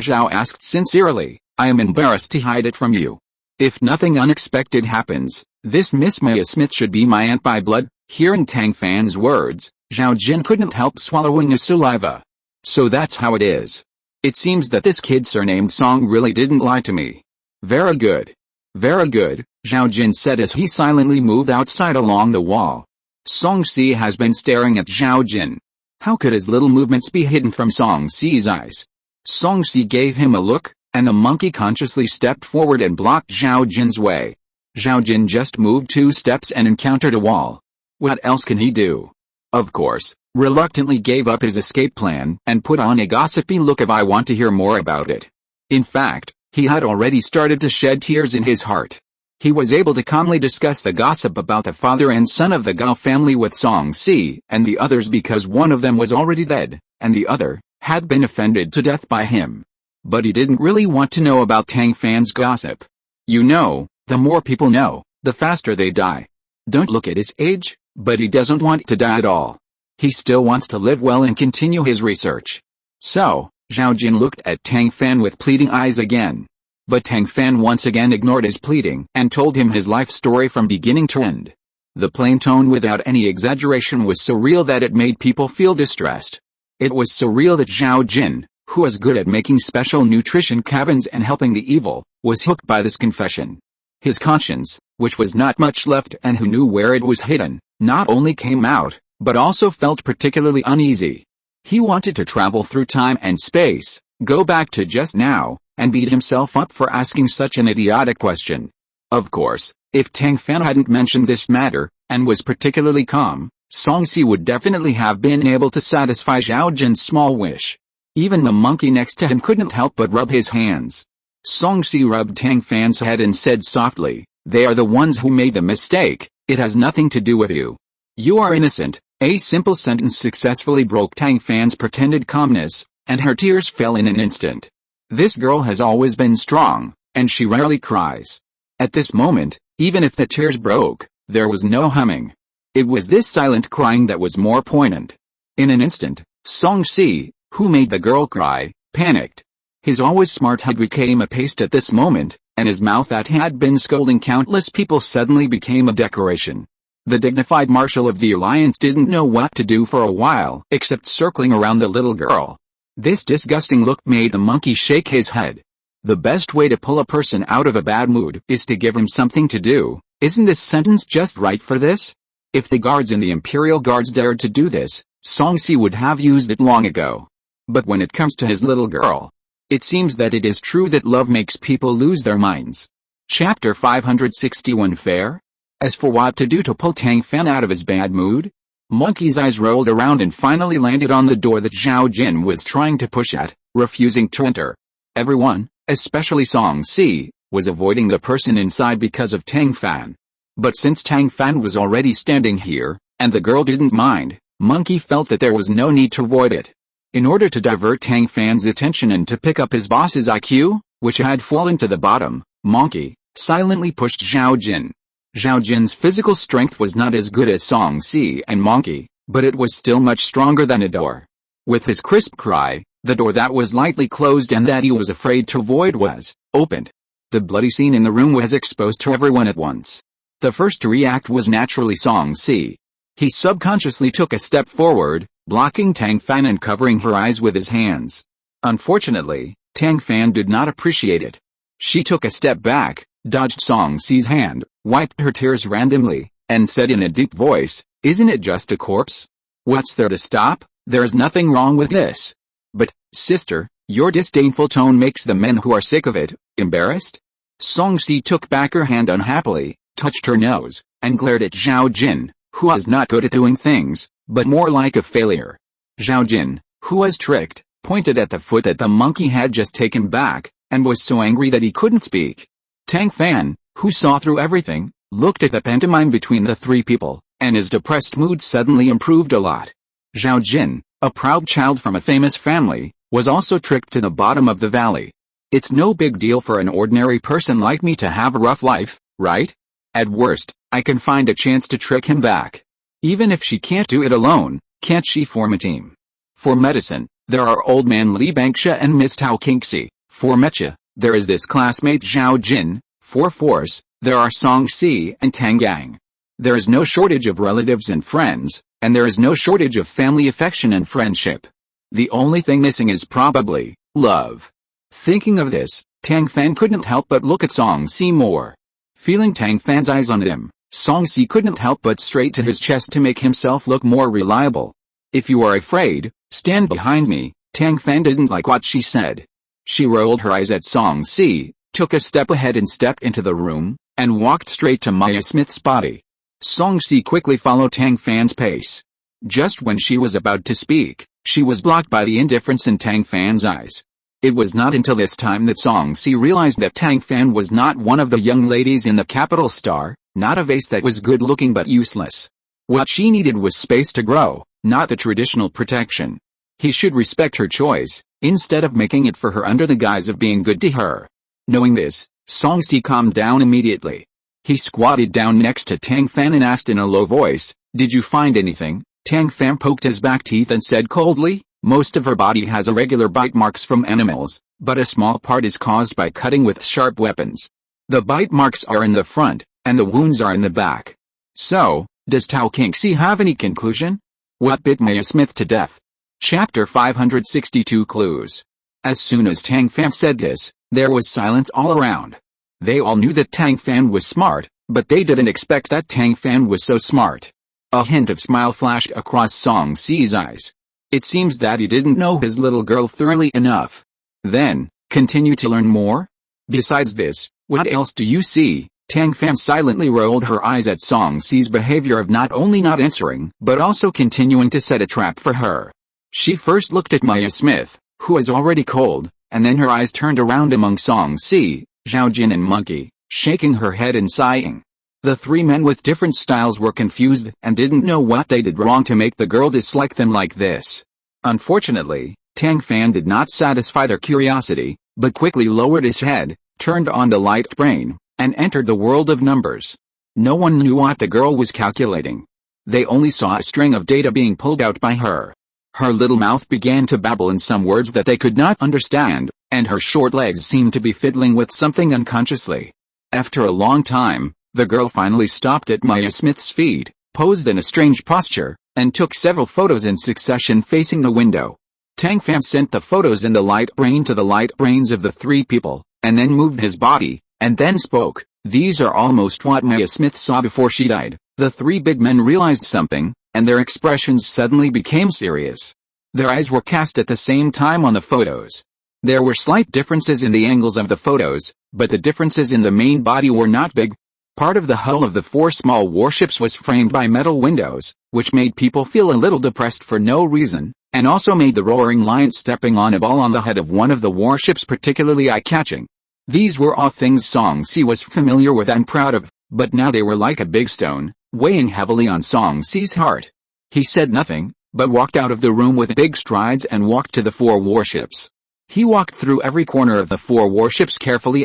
Speaker 1: Zhao asked sincerely, I am embarrassed to hide it from you. If nothing unexpected happens, this Miss Maya Smith should be my aunt by blood. Hearing Tang Fan's words, Zhao Jin couldn't help swallowing a saliva. So that's how it is. It seems that this kid surnamed Song really didn't lie to me. Very good. Very good, Zhao Jin said as he silently moved outside along the wall. Song Si has been staring at Zhao Jin. How could his little movements be hidden from Song Si's eyes? Song Si gave him a look, and the monkey consciously stepped forward and blocked Zhao Jin's way. Zhao Jin just moved 2 steps and encountered a wall. What else can he do? Of course, reluctantly gave up his escape plan and put on a gossipy look of I want to hear more about it. In fact, he had already started to shed tears in his heart. He was able to calmly discuss the gossip about the father and son of the Gao family with Song Si and the others because one of them was already dead, and the other had been offended to death by him. But he didn't really want to know about Tang Fan's gossip. You know, the more people know, the faster they die. Don't look at his age, but he doesn't want to die at all. He still wants to live well and continue his research. So, Zhao Jin looked at Tang Fan with pleading eyes again. But Tang Fan once again ignored his pleading and told him his life story from beginning to end. The plain tone without any exaggeration was so real that it made people feel distressed. It was so real that Zhao Jin, who was good at making special nutrition cabins and helping the evil, was hooked by this confession. His conscience, which was not much left and who knew where it was hidden, not only came out, but also felt particularly uneasy. He wanted to travel through time and space, go back to just now, and beat himself up for asking such an idiotic question. Of course, if Tang Fan hadn't mentioned this matter, and was particularly calm, Song Si would definitely have been able to satisfy Zhao Jin's small wish. Even the monkey next to him couldn't help but rub his hands. Song Si rubbed Tang Fan's head and said softly, they are the ones who made the mistake, it has nothing to do with you. You are innocent. A simple sentence successfully broke Tang Fan's pretended calmness, and her tears fell in an instant. This girl has always been strong, and she rarely cries. At this moment, even if the tears broke, there was no humming. It was this silent crying that was more poignant. In an instant, Song Si, who made the girl cry, panicked. His always smart head became a paste at this moment, and his mouth that had been scolding countless people suddenly became a decoration. The dignified marshal of the alliance didn't know what to do for a while except circling around the little girl. This disgusting look made the monkey shake his head. The best way to pull a person out of a bad mood is to give him something to do. Isn't this sentence just right for this? If the guards in the Imperial Guards dared to do this, Songsi would have used it long ago. But when it comes to his little girl, it seems that it is true that love makes people lose their minds. Chapter 561 Fair? As for what to do to pull Tang Fan out of his bad mood, Monkey's eyes rolled around and finally landed on the door that Zhao Jin was trying to push at, refusing to enter. Everyone, especially Songsi, was avoiding the person inside because of Tang Fan. But since Tang Fan was already standing here, and the girl didn't mind, Monkey felt that there was no need to avoid it. In order to divert Tang Fan's attention and to pick up his boss's IQ, which had fallen to the bottom, Monkey silently pushed Zhao Jin. Zhao Jin's physical strength was not as good as Songsi and Monkey, but it was still much stronger than a door. With his crisp cry, the door that was lightly closed and that he was afraid to avoid was opened. The bloody scene in the room was exposed to everyone at once. The first to react was naturally Songsi. He subconsciously took a step forward, blocking Tang Fan and covering her eyes with his hands. Unfortunately, Tang Fan did not appreciate it. She took a step back, dodged Songsi's hand, wiped her tears randomly, and said in a deep voice, "Isn't it just a corpse? What's there to stop? There's nothing wrong with this." "But, sister, your disdainful tone makes the men who are sick of it embarrassed." Songsi took back her hand unhappily, touched her nose, and glared at Zhao Jin, who was not good at doing things, but more like a failure. Zhao Jin, who was tricked, pointed at the foot that the monkey had just taken back, and was so angry that he couldn't speak. Tang Fan, who saw through everything, looked at the pantomime between the three people, and his depressed mood suddenly improved a lot. Zhao Jin, a proud child from a famous family, was also tricked to the bottom of the valley. It's no big deal for an ordinary person like me to have a rough life, right? At worst, I can find a chance to trick him back. Even if she can't do it alone, can't she form a team? For medicine, there are Old Man Li Bangsha and Miss Tao Qingxi. For mecha, there is this classmate Zhao Jin. For force, there are Songsi and Tang Gang. There is no shortage of relatives and friends, and there is no shortage of family affection and friendship. The only thing missing is probably love. Thinking of this, Tang Fan couldn't help but look at Songsi more. Feeling Tang Fan's eyes on him, Songsi couldn't help but straight to his chest to make himself look more reliable. "If you are afraid, stand behind me." Tang Fan didn't like what she said. She rolled her eyes at Songsi, took a step ahead and stepped into the room, and walked straight to Maya Smith's body. Songsi quickly followed Tang Fan's pace. Just when she was about to speak, she was blocked by the indifference in Tang Fan's eyes. It was not until this time that Songsi realized that Tang Fan was not one of the young ladies in the capital star, not a vase that was good-looking but useless. What she needed was space to grow, not the traditional protection. He should respect her choice, instead of making it for her under the guise of being good to her. Knowing this, Songsi calmed down immediately. He squatted down next to Tang Fan and asked in a low voice, "Did you find anything?" Tang Fan poked his back teeth and said coldly, "Most of her body has irregular bite marks from animals, but a small part is caused by cutting with sharp weapons. The bite marks are in the front, and the wounds are in the back." "So, does Tao Qingxi have any conclusion? What bit Maya Smith to death?" Chapter 562 Clues. As soon as Tang Fan said this, there was silence all around. They all knew that Tang Fan was smart, but they didn't expect that Tang Fan was so smart. A hint of smile flashed across Songsi's eyes. It seems that he didn't know his little girl thoroughly enough. Then, continue to learn more? Besides this, what else do you see? Tang Fan silently rolled her eyes at Songsi's behavior of not only not answering, but also continuing to set a trap for her. She first looked at Maya Smith, who was already cold, and then her eyes turned around among Songsi, Zhao Jin and Monkey, shaking her head and sighing. The three men with different styles were confused and didn't know what they did wrong to make the girl dislike them like this. Unfortunately, Tang Fan did not satisfy their curiosity, but quickly lowered his head, turned on the light brain, and entered the world of numbers. No one knew what the girl was calculating. They only saw a string of data being pulled out by her. Her little mouth began to babble in some words that they could not understand, and her short legs seemed to be fiddling with something unconsciously. After a long time, The girl finally stopped at Maya Smith's feet, posed in a strange posture, and took several photos in succession facing the window. Tang Fan sent the photos in the light brain to the light brains of the three people, and then moved his body, and then spoke. These are almost what Maya Smith saw before she died. The three big men realized something, and their expressions suddenly became serious. Their eyes were cast at the same time on the photos. There were slight differences in the angles of the photos, but the differences in the main body were not big. Part of the hull of the four small warships was framed by metal windows, which made people feel a little depressed for no reason, and also made the roaring lion stepping on a ball on the head of one of the warships particularly eye-catching. These were all things Song Si was familiar with and proud of, but now they were like a big stone, weighing heavily on Song Si's heart. He said nothing, but walked out of the room with big strides and walked to the four warships. He walked through every corner of the four warships carefully,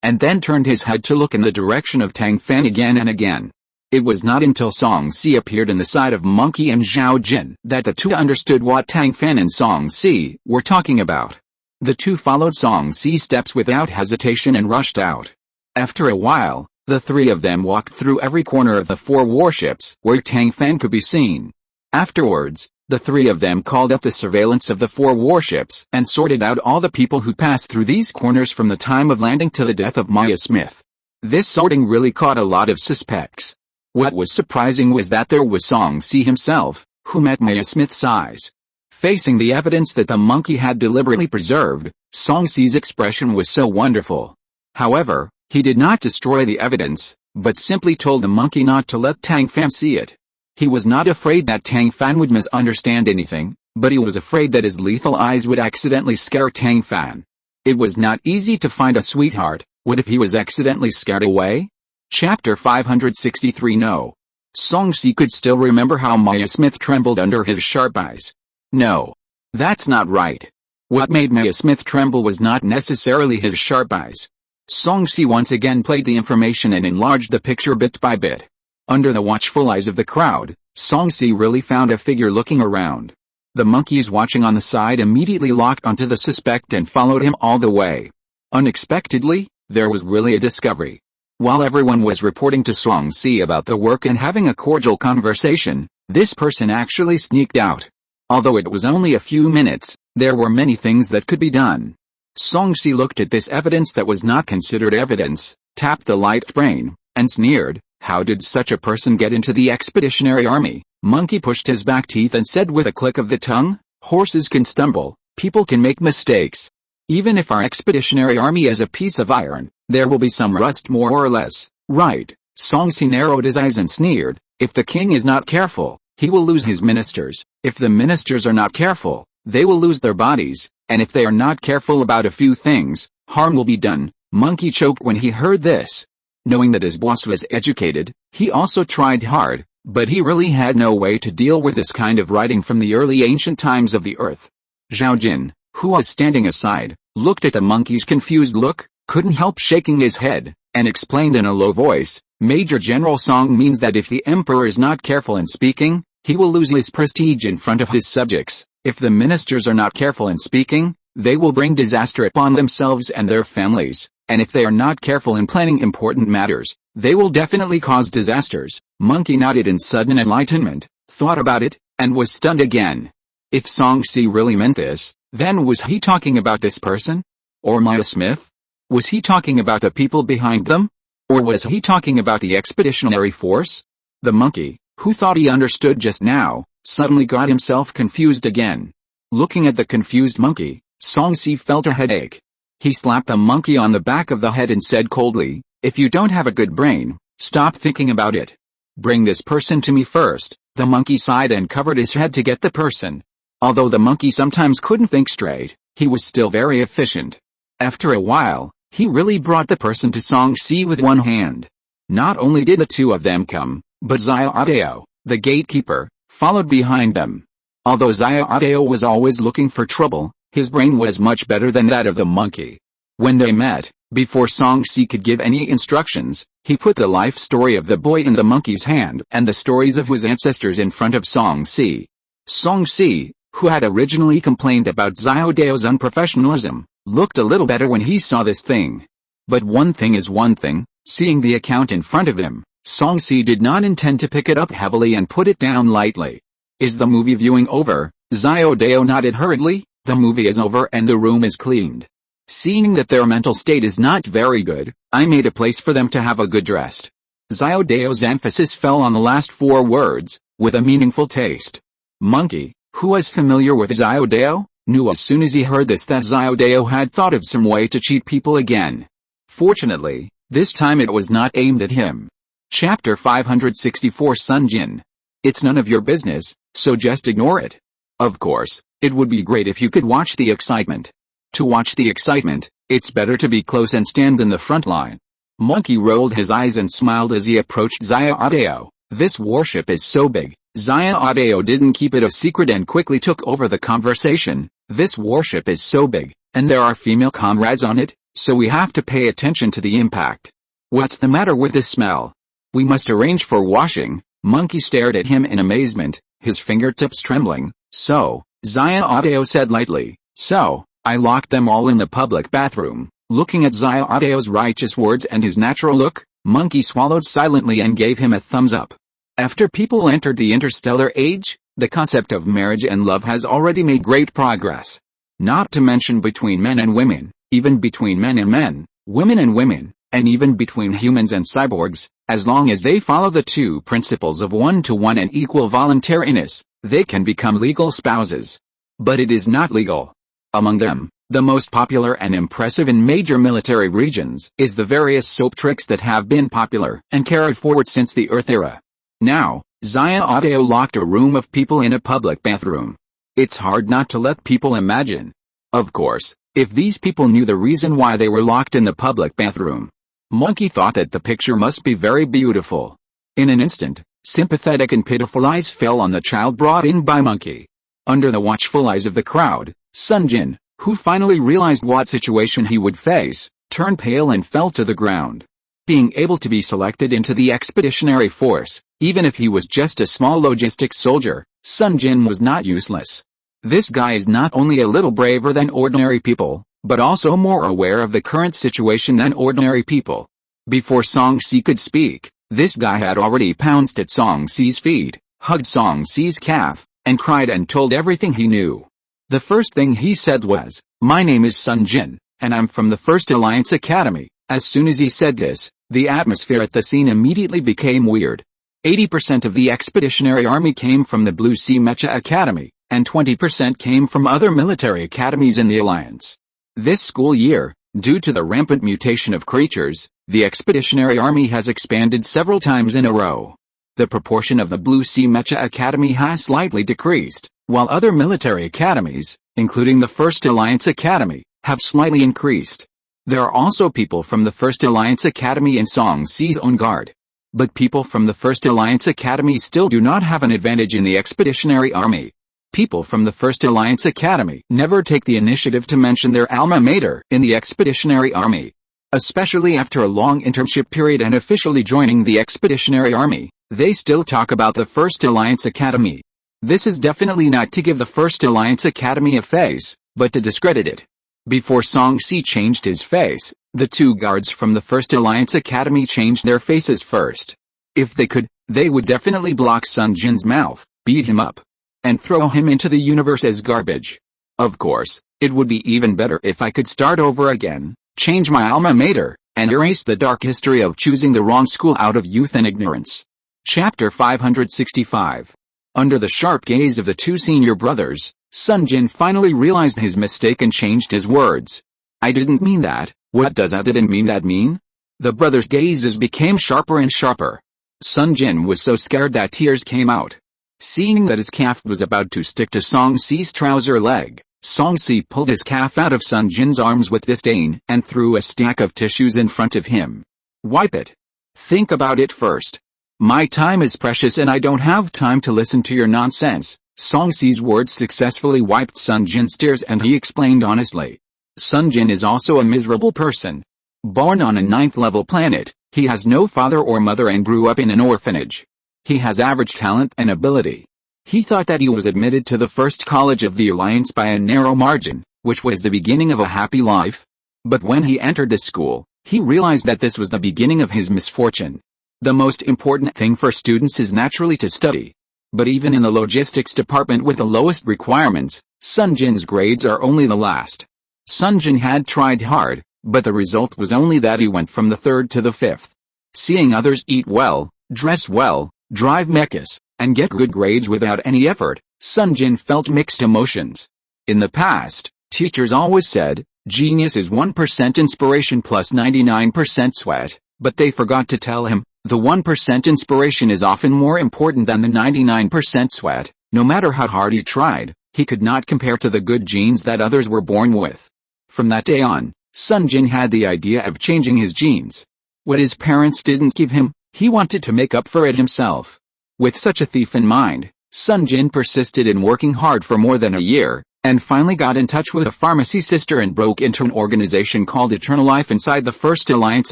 Speaker 1: and then turned his head to look in the direction of Tang Fan again and again. It was not until Song Si appeared in the side of Monkey and Zhao Jin that the two understood what Tang Fan and Song Si were talking about. The two followed Song Si's steps without hesitation and rushed out. After a while, the three of them walked through every corner of the four warships where Tang Fan could be seen. Afterwards, the three of them called up the surveillance of the four warships and sorted out all the people who passed through these corners from the time of landing to the death of Maya Smith. This sorting really caught a lot of suspects. What was surprising was that there was Song Si himself, who met Maya Smith's eyes. Facing the evidence that the monkey had deliberately preserved, Song Si's expression was so wonderful. However, he did not destroy the evidence, but simply told the monkey not to let Tang Fan see it. He was not afraid that Tang Fan would misunderstand anything, but he was afraid that his lethal eyes would accidentally scare Tang Fan. It was not easy to find a sweetheart. What if he was accidentally scared away? Chapter 563. No. Song Si could still remember how Maya Smith trembled under his sharp eyes. No. That's not right. What made Maya Smith tremble was not necessarily his sharp eyes. Song Si once again played the information and enlarged the picture bit by bit. Under the watchful eyes of the crowd, Song Si really found a figure looking around. The monkeys watching on the side immediately locked onto the suspect and followed him all the way. Unexpectedly, there was really a discovery. While everyone was reporting to Song Si about the work and having a cordial conversation, this person actually sneaked out. Although it was only a few minutes, there were many things that could be done. Song Si looked at this evidence that was not considered evidence, tapped the light brain, and sneered. How did such a person get into the expeditionary army? Monkey pushed his back teeth and said with a click of the tongue, horses can stumble, people can make mistakes. Even if our expeditionary army is a piece of iron, there will be some rust more or less, right? Song Si narrowed his eyes and sneered, if the king is not careful, he will lose his ministers. If the ministers are not careful, they will lose their bodies, and if they are not careful about a few things, harm will be done. Monkey choked when he heard this. Knowing that his boss was educated, he also tried hard, but he really had no way to deal with this kind of writing from the early ancient times of the earth. Zhao Jin, who was standing aside, looked at the monkey's confused look, couldn't help shaking his head, and explained in a low voice, Major General Song means that if the emperor is not careful in speaking, he will lose his prestige in front of his subjects. If the ministers are not careful in speaking, they will bring disaster upon themselves and their families. And if they are not careful in planning important matters, they will definitely cause disasters. Monkey nodded in sudden enlightenment, thought about it, and was stunned again. If Song Si really meant this, then was he talking about this person? Or Maya Smith? Was he talking about the people behind them? Or was he talking about the expeditionary force? The monkey, who thought he understood just now, suddenly got himself confused again. Looking at the confused monkey, Song Si felt a headache. He slapped the monkey on the back of the head and said coldly, if you don't have a good brain, stop thinking about it. Bring this person to me first. The monkey sighed and covered his head to get the person. Although the monkey sometimes couldn't think straight, he was still very efficient. After a while, he really brought the person to Song Si with one hand. Not only did the two of them come, but Xiao, the gatekeeper, followed behind them. Although Xiao was always looking for trouble, his brain was much better than that of the monkey. When they met, before Song Si could give any instructions, he put the life story of the boy in the monkey's hand and the stories of his ancestors in front of Song Si. Song Si, who had originally complained about Xiaodao's unprofessionalism, looked a little better when he saw this thing. But one thing is one thing, Seeing the account in front of him, Song-si did not intend to pick it up heavily and put it down lightly. Is the movie viewing over? Xiao nodded hurriedly. The movie is over and the room is cleaned. Seeing that their mental state is not very good, I made a place for them to have a good rest. Xiao's emphasis fell on the last 4 words, with a meaningful taste. Monkey, who was familiar with Xiao, knew as soon as he heard this that Xiao had thought of some way to cheat people again. Fortunately, this time it was not aimed at him. Chapter 564 Sun Jin. It's none of your business, so just ignore it. Of course, it would be great if you could watch the excitement. To watch the excitement, it's better to be close and stand in the front line. Monkey rolled his eyes and smiled as he approached Xiao. This warship is so big. Xiao didn't keep it a secret and quickly took over the conversation. This warship is so big, and there are female comrades on it, so we have to pay attention to the impact. What's the matter with this smell? We must arrange for washing. Monkey stared at him in amazement, his fingertips trembling. So, Xiao said lightly, so, I locked them all in the public bathroom. Looking at Xiao's righteous words and his natural look, Monkey swallowed silently and gave him a thumbs up. After people entered the interstellar age, the concept of marriage and love has already made great progress. Not to mention between men and women, even between men and men, women and women, and even between humans and cyborgs, as long as they follow the 2 principles of one-to-one and equal voluntariness, they can become legal spouses. But it is not legal. Among them, the most popular and impressive in major military regions is the various soap tricks that have been popular and carried forward since the Earth era. Now, Xiao locked a room of people in a public bathroom. It's hard not to let people imagine. Of course, if these people knew the reason why they were locked in the public bathroom. Monkey thought that the picture must be very beautiful. In an instant, sympathetic and pitiful eyes fell on the child brought in by Monkey. Under the watchful eyes of the crowd, Sun Jin, who finally realized what situation he would face, turned pale and fell to the ground. Being able to be selected into the expeditionary force, even if he was just a small logistics soldier, Sun Jin was not useless. This guy is not only a little braver than ordinary people, but also more aware of the current situation than ordinary people. Before Song-si could speak, this guy had already pounced at Song-si's feet, hugged Song-si's calf, and cried and told everything he knew. The first thing he said was, "My name is Sun Jin, and I'm from the First Alliance Academy." As soon as he said this, the atmosphere at the scene immediately became weird. 80% of the expeditionary army came from the Blue Sea Mecha Academy, and 20% came from other military academies in the Alliance. This school year, due to the rampant mutation of creatures, the expeditionary army has expanded several times in a row. The proportion of the Blue Sea Mecha Academy has slightly decreased, while other military academies, including the First Alliance Academy, have slightly increased. There are also people from the First Alliance Academy in Song-si's own guard. But people from the First Alliance Academy still do not have an advantage in the expeditionary army. People from the First Alliance Academy never take the initiative to mention their alma mater in the expeditionary army. Especially after a long internship period and officially joining the expeditionary army, they still talk about the First Alliance Academy. This is definitely not to give the First Alliance Academy a face, but to discredit it. Before Song-si changed his face, the 2 guards from the First Alliance Academy changed their faces first. If they could, they would definitely block Sun Jin's mouth, beat him up, and throw him into the universe as garbage. Of course, it would be even better if I could start over again, change my alma mater, and erase the dark history of choosing the wrong school out of youth and ignorance. Chapter 565. Under the sharp gaze of the 2 senior brothers, Sun Jin finally realized his mistake and changed his words. "I didn't mean that. What does I didn't mean that mean?" The brothers' gazes became sharper and sharper. Sun Jin was so scared that tears came out. Seeing that his calf was about to stick to Song-si's trouser leg, Song-si pulled his calf out of Sun Jin's arms with disdain and threw a stack of tissues in front of him. "Wipe it. Think about it first. My time is precious and I don't have time to listen to your nonsense." Song-si's words successfully wiped Sun Jin's tears and he explained honestly. Sun Jin is also a miserable person. Born on a 9th-level planet, he has no father or mother and grew up in an orphanage. He has average talent and ability. He thought that he was admitted to the first college of the Alliance by a narrow margin, which was the beginning of a happy life. But when he entered the school, He realized that this was the beginning of his misfortune. The most important thing for students is naturally to study. But even in the logistics department with the lowest requirements, Sunjin's grades are only the last. Sunjin had tried hard, but the result was only that he went from the 3rd to the 5th. Seeing others eat well, dress well, drive mechas, and get good grades without any effort, Sunjin felt mixed emotions. In the past, teachers always said, genius is 1% inspiration plus 99% sweat, but they forgot to tell him, the 1% inspiration is often more important than the 99% sweat. No matter how hard he tried, he could not compare to the good genes that others were born with. From that day on, Sunjin had the idea of changing his genes. What his parents didn't give him, he wanted to make up for it himself. With such a thief in mind, Sunjin persisted in working hard for more than a year, and finally got in touch with a pharmacy sister and broke into an organization called Eternal Life inside the First Alliance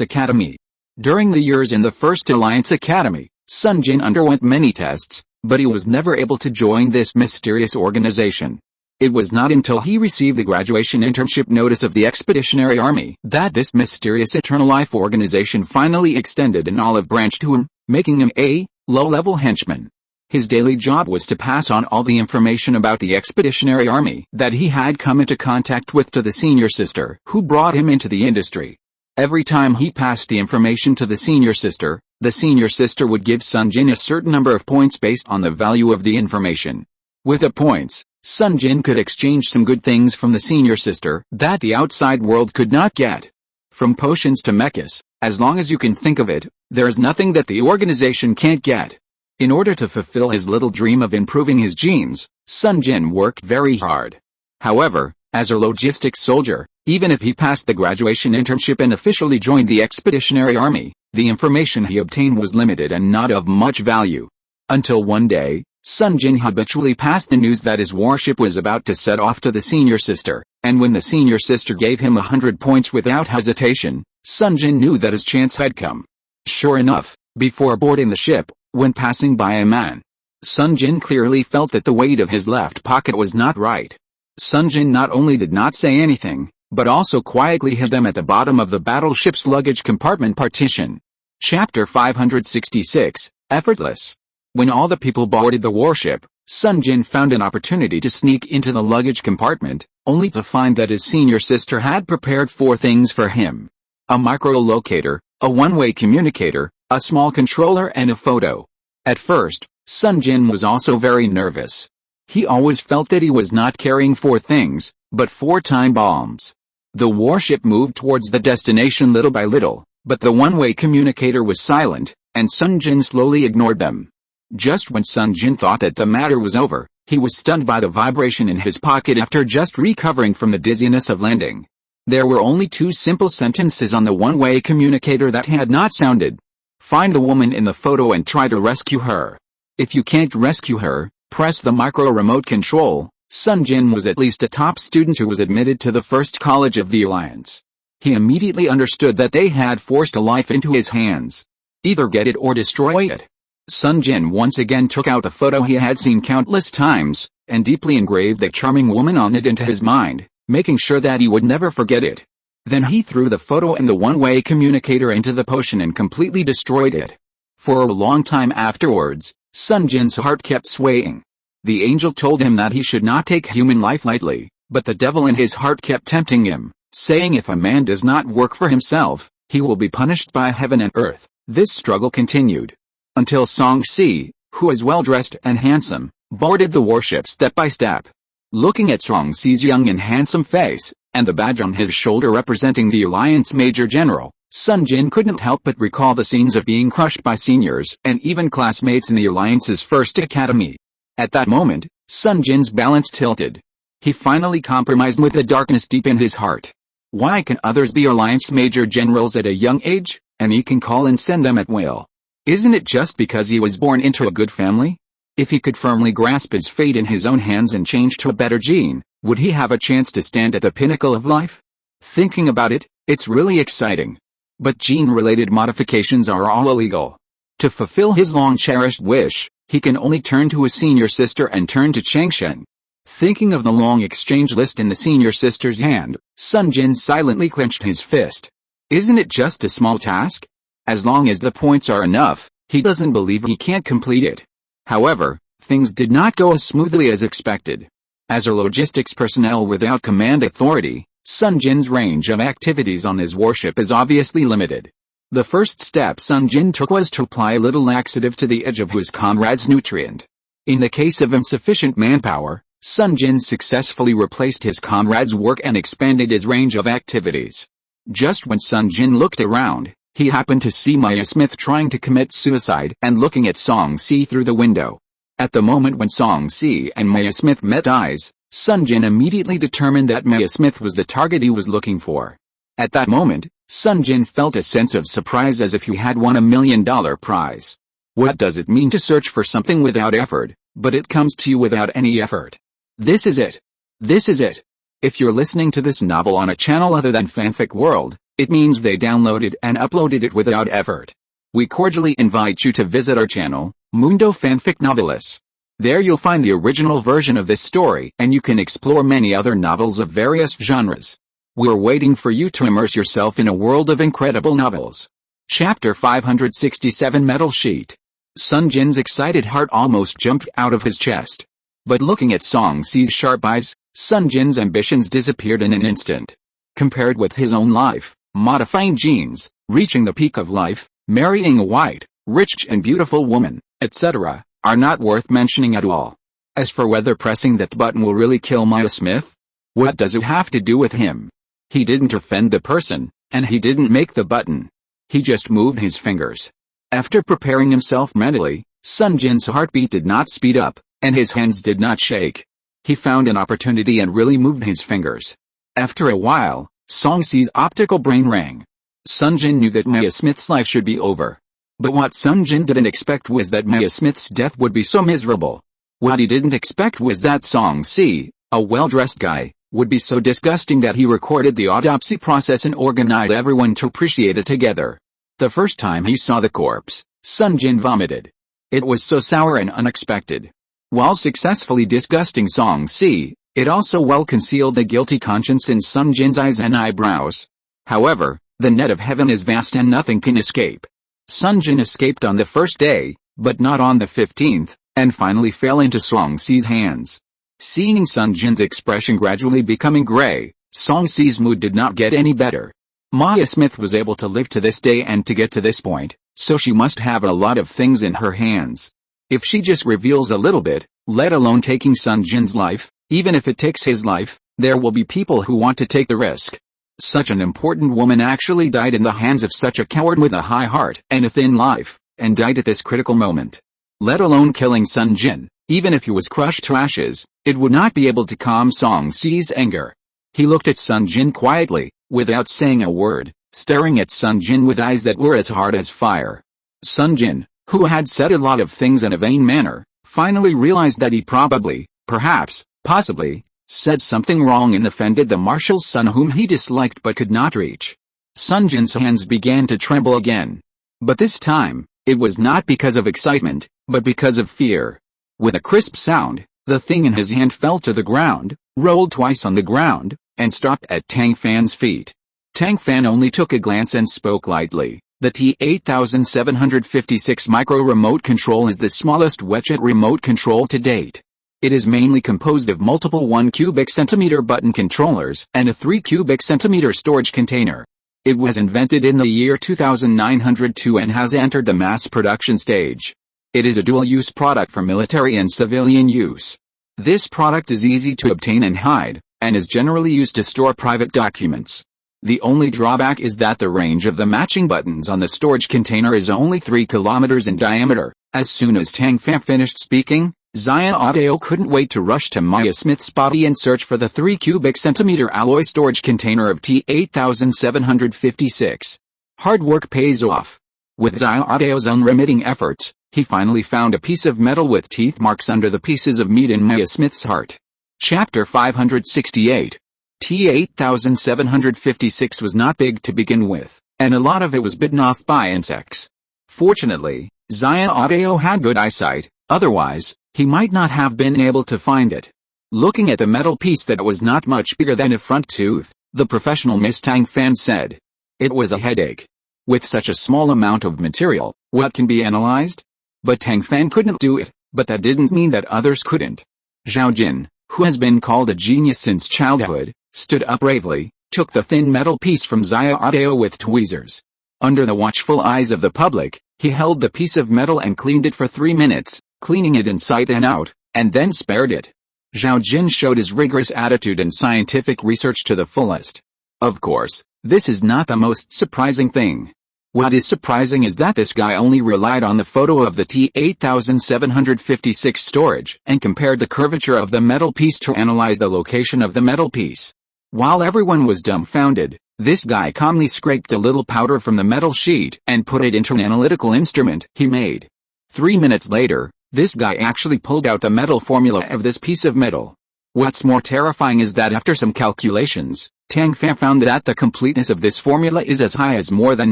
Speaker 1: Academy. During the years in the First Alliance Academy, Sunjin underwent many tests, but he was never able to join this mysterious organization. It was not until he received the graduation internship notice of the Expeditionary Army that this mysterious Eternal Life organization finally extended an olive branch to him, making him a low-level henchman. His daily job was to pass on all the information about the Expeditionary Army that he had come into contact with to the senior sister who brought him into the industry. Every time he passed the information to the senior sister would give Sunjin a certain number of points based on the value of the information. With the points, Sunjin could exchange some good things from the senior sister that the outside world could not get. From potions to mechas, as long as you can think of it, there is nothing that the organization can't get. In order to fulfill his little dream of improving his genes, Sunjin worked very hard. However, as a logistics soldier, even if he passed the graduation internship and officially joined the Expeditionary Army, the information he obtained was limited and not of much value. Until one day, Sunjin habitually passed the news that his warship was about to set off to the senior sister, and when the senior sister gave him 100 points without hesitation, Sunjin knew that his chance had come. Sure enough, before boarding the ship, when passing by a man, Sunjin clearly felt that the weight of his left pocket was not right. Sunjin not only did not say anything, but also quietly hid them at the bottom of the battleship's luggage compartment partition. Chapter 566, Effortless. When all the people boarded the warship, Sunjin found an opportunity to sneak into the luggage compartment, only to find that his senior sister had prepared 4 things for him. A micro-locator, a one-way communicator, a small controller and a photo. At first, Sunjin was also very nervous. He always felt that he was not carrying 4 things, but 4 time bombs. The warship moved towards the destination little by little, but the one-way communicator was silent, and Sunjin slowly ignored them. Just when Sunjin thought that the matter was over, he was stunned by the vibration in his pocket after just recovering from the dizziness of landing. There were only 2 simple sentences on the one-way communicator that had not sounded. Find the woman in the photo and try to rescue her. If you can't rescue her, press the micro remote control. Sunjin was at least a top student who was admitted to the first college of the Alliance. He immediately understood that they had forced a life into his hands. Either get it or destroy it. Sunjin once again took out the photo he had seen countless times, and deeply engraved the charming woman on it into his mind, making sure that he would never forget it. Then he threw the photo and the one-way communicator into the potion and completely destroyed it. For a long time afterwards, Sunjin's heart kept swaying. The angel told him that he should not take human life lightly, but the devil in his heart kept tempting him, saying if a man does not work for himself, he will be punished by heaven and earth. This struggle continued until Song-si, who is well-dressed and handsome, boarded the warship step by step. Looking at Song-si's young and handsome face, and the badge on his shoulder representing the Alliance Major General, Sunjin couldn't help but recall the scenes of being crushed by seniors and even classmates in the Alliance's first academy. At that moment, Sunjin's balance tilted. He finally compromised with the darkness deep in his heart. Why can others be Alliance Major Generals at a young age, and he can call and send them at will? Isn't it just because he was born into a good family? If he could firmly grasp his fate in his own hands and change to a better gene, would he have a chance to stand at the pinnacle of life? Thinking about it, it's really exciting. But gene-related modifications are all illegal. To fulfill his long-cherished wish, he can only turn to his senior sister and turn to Changshen. Thinking of the long exchange list in the senior sister's hand, Sunjin silently clenched his fist. Isn't it just a small task? As long as the points are enough, he doesn't believe he can't complete it. However, things did not go as smoothly as expected. As a logistics personnel without command authority, Sun Jin's range of activities on his warship is obviously limited. The first step Sun Jin took was to apply a little laxative to the edge of his comrade's nutrient. In the case of insufficient manpower, Sun Jin successfully replaced his comrade's work and expanded his range of activities. Just when Sun Jin looked around, he happened to see Maya Smith trying to commit suicide and looking at Song Si through the window. At the moment when Song Si and Maya Smith met eyes, Sun Jin immediately determined that Maya Smith was the target he was looking for. At that moment, Sun Jin felt a sense of surprise as if he had won $1 million prize. What does it mean to search for something without effort, but it comes to you without any effort? This is it. This is it. If you're listening to this novel on a channel other than Fanfic World, it means they downloaded and uploaded it without effort. We cordially invite you to visit our channel, Mundo Fanfic Novelis. There you'll find the original version of this story and you can explore many other novels of various genres. We're waiting for you to immerse yourself in a world of incredible novels. Chapter 567 Metal Sheet. Sun Jin's excited heart almost jumped out of his chest. But looking at Song Si's sharp eyes, Sun Jin's ambitions disappeared in an instant. Compared with his own life, modifying genes, reaching the peak of life, marrying a white, rich and beautiful woman, etc., are not worth mentioning at all. As for whether pressing that button will really kill Maya Smith, what does it have to do with him? He didn't offend the person, and he didn't make the button. He just moved his fingers. After preparing himself mentally, Sun Jin's heartbeat did not speed up, and his hands did not shake. He found an opportunity and really moved his fingers. After a while, Song Si's optical brain rang. Sun Jin knew that Maya Smith's life should be over. But what Sun Jin didn't expect was that Maya Smith's death would be so miserable. What he didn't expect was that Song Si, a well-dressed guy, would be so disgusting that he recorded the autopsy process and organized everyone to appreciate it together. The first time he saw the corpse, Sun Jin vomited. It was so sour and unexpected. While successfully disgusting Song Si, it also well concealed the guilty conscience in Sun Jin's eyes and eyebrows. However, the net of heaven is vast and nothing can escape. Sun Jin escaped on the first day, but not on the 15th, and finally fell into Song Si's hands. Seeing Sun Jin's expression gradually becoming gray, Song Si's mood did not get any better. Maya Smith was able to live to this day and to get to this point, so she must have a lot of things in her hands. If she just reveals a little bit, let alone taking Sun Jin's life, even if it takes his life, there will be people who want to take the risk. Such an important woman actually died in the hands of such a coward with a high heart and a thin life, and died at this critical moment. Let alone killing Sun Jin, even if he was crushed to ashes, it would not be able to calm Song Si's anger. He looked at Sun Jin quietly, without saying a word, staring at Sun Jin with eyes that were as hard as fire. Sun Jin, who had said a lot of things in a vain manner, finally realized that he probably, perhaps, possibly, said something wrong and offended the marshal's son whom he disliked but could not reach. Sun Jin's hands began to tremble again. But this time, it was not because of excitement, but because of fear. With a crisp sound, the thing in his hand fell to the ground, rolled twice on the ground, and stopped at Tang Fan's feet. Tang Fan only took a glance and spoke lightly. The T8756 micro remote control is the smallest wedge remote control to date. It is mainly composed of multiple 1 cubic centimeter button controllers and a 3 cubic centimeter storage container. It was invented in the year 2902 and has entered the mass production stage. It is a dual-use product for military and civilian use. This product is easy to obtain and hide, and is generally used to store private documents. The only drawback is that the range of the matching buttons on the storage container is only 3 kilometers in diameter. As soon as Tang Fan finished speaking, Zion Audio couldn't wait to rush to Maya Smith's body and search for the 3 cubic centimeter alloy storage container of T8756. Hard work pays off. With Zion Audio's unremitting efforts, he finally found a piece of metal with teeth marks under the pieces of meat in Maya Smith's heart. Chapter 568. T8756 was not big to begin with, and a lot of it was bitten off by insects. Fortunately, Zion Audio had good eyesight, otherwise, he might not have been able to find it. Looking at the metal piece that was not much bigger than a front tooth, the professional Miss Tang Fan said, It was a headache. With such a small amount of material, what can be analyzed? But Tang Fan couldn't do it, but that didn't mean that others couldn't. Zhao Jin, who has been called a genius since childhood, stood up bravely, took the thin metal piece from Xia Adeo with tweezers. Under the watchful eyes of the public, he held the piece of metal and cleaned it for 3 minutes, cleaning it inside and out, and then spared it. Zhao Jin showed his rigorous attitude and scientific research to the fullest. Of course, this is not the most surprising thing. What is surprising is that this guy only relied on the photo of the T8756 storage and compared the curvature of the metal piece to analyze the location of the metal piece. While everyone was dumbfounded, this guy calmly scraped a little powder from the metal sheet and put it into an analytical instrument he made. 3 minutes later, this guy actually pulled out the metal formula of this piece of metal. What's more terrifying is that after some calculations, Tang Fan found that the completeness of this formula is as high as more than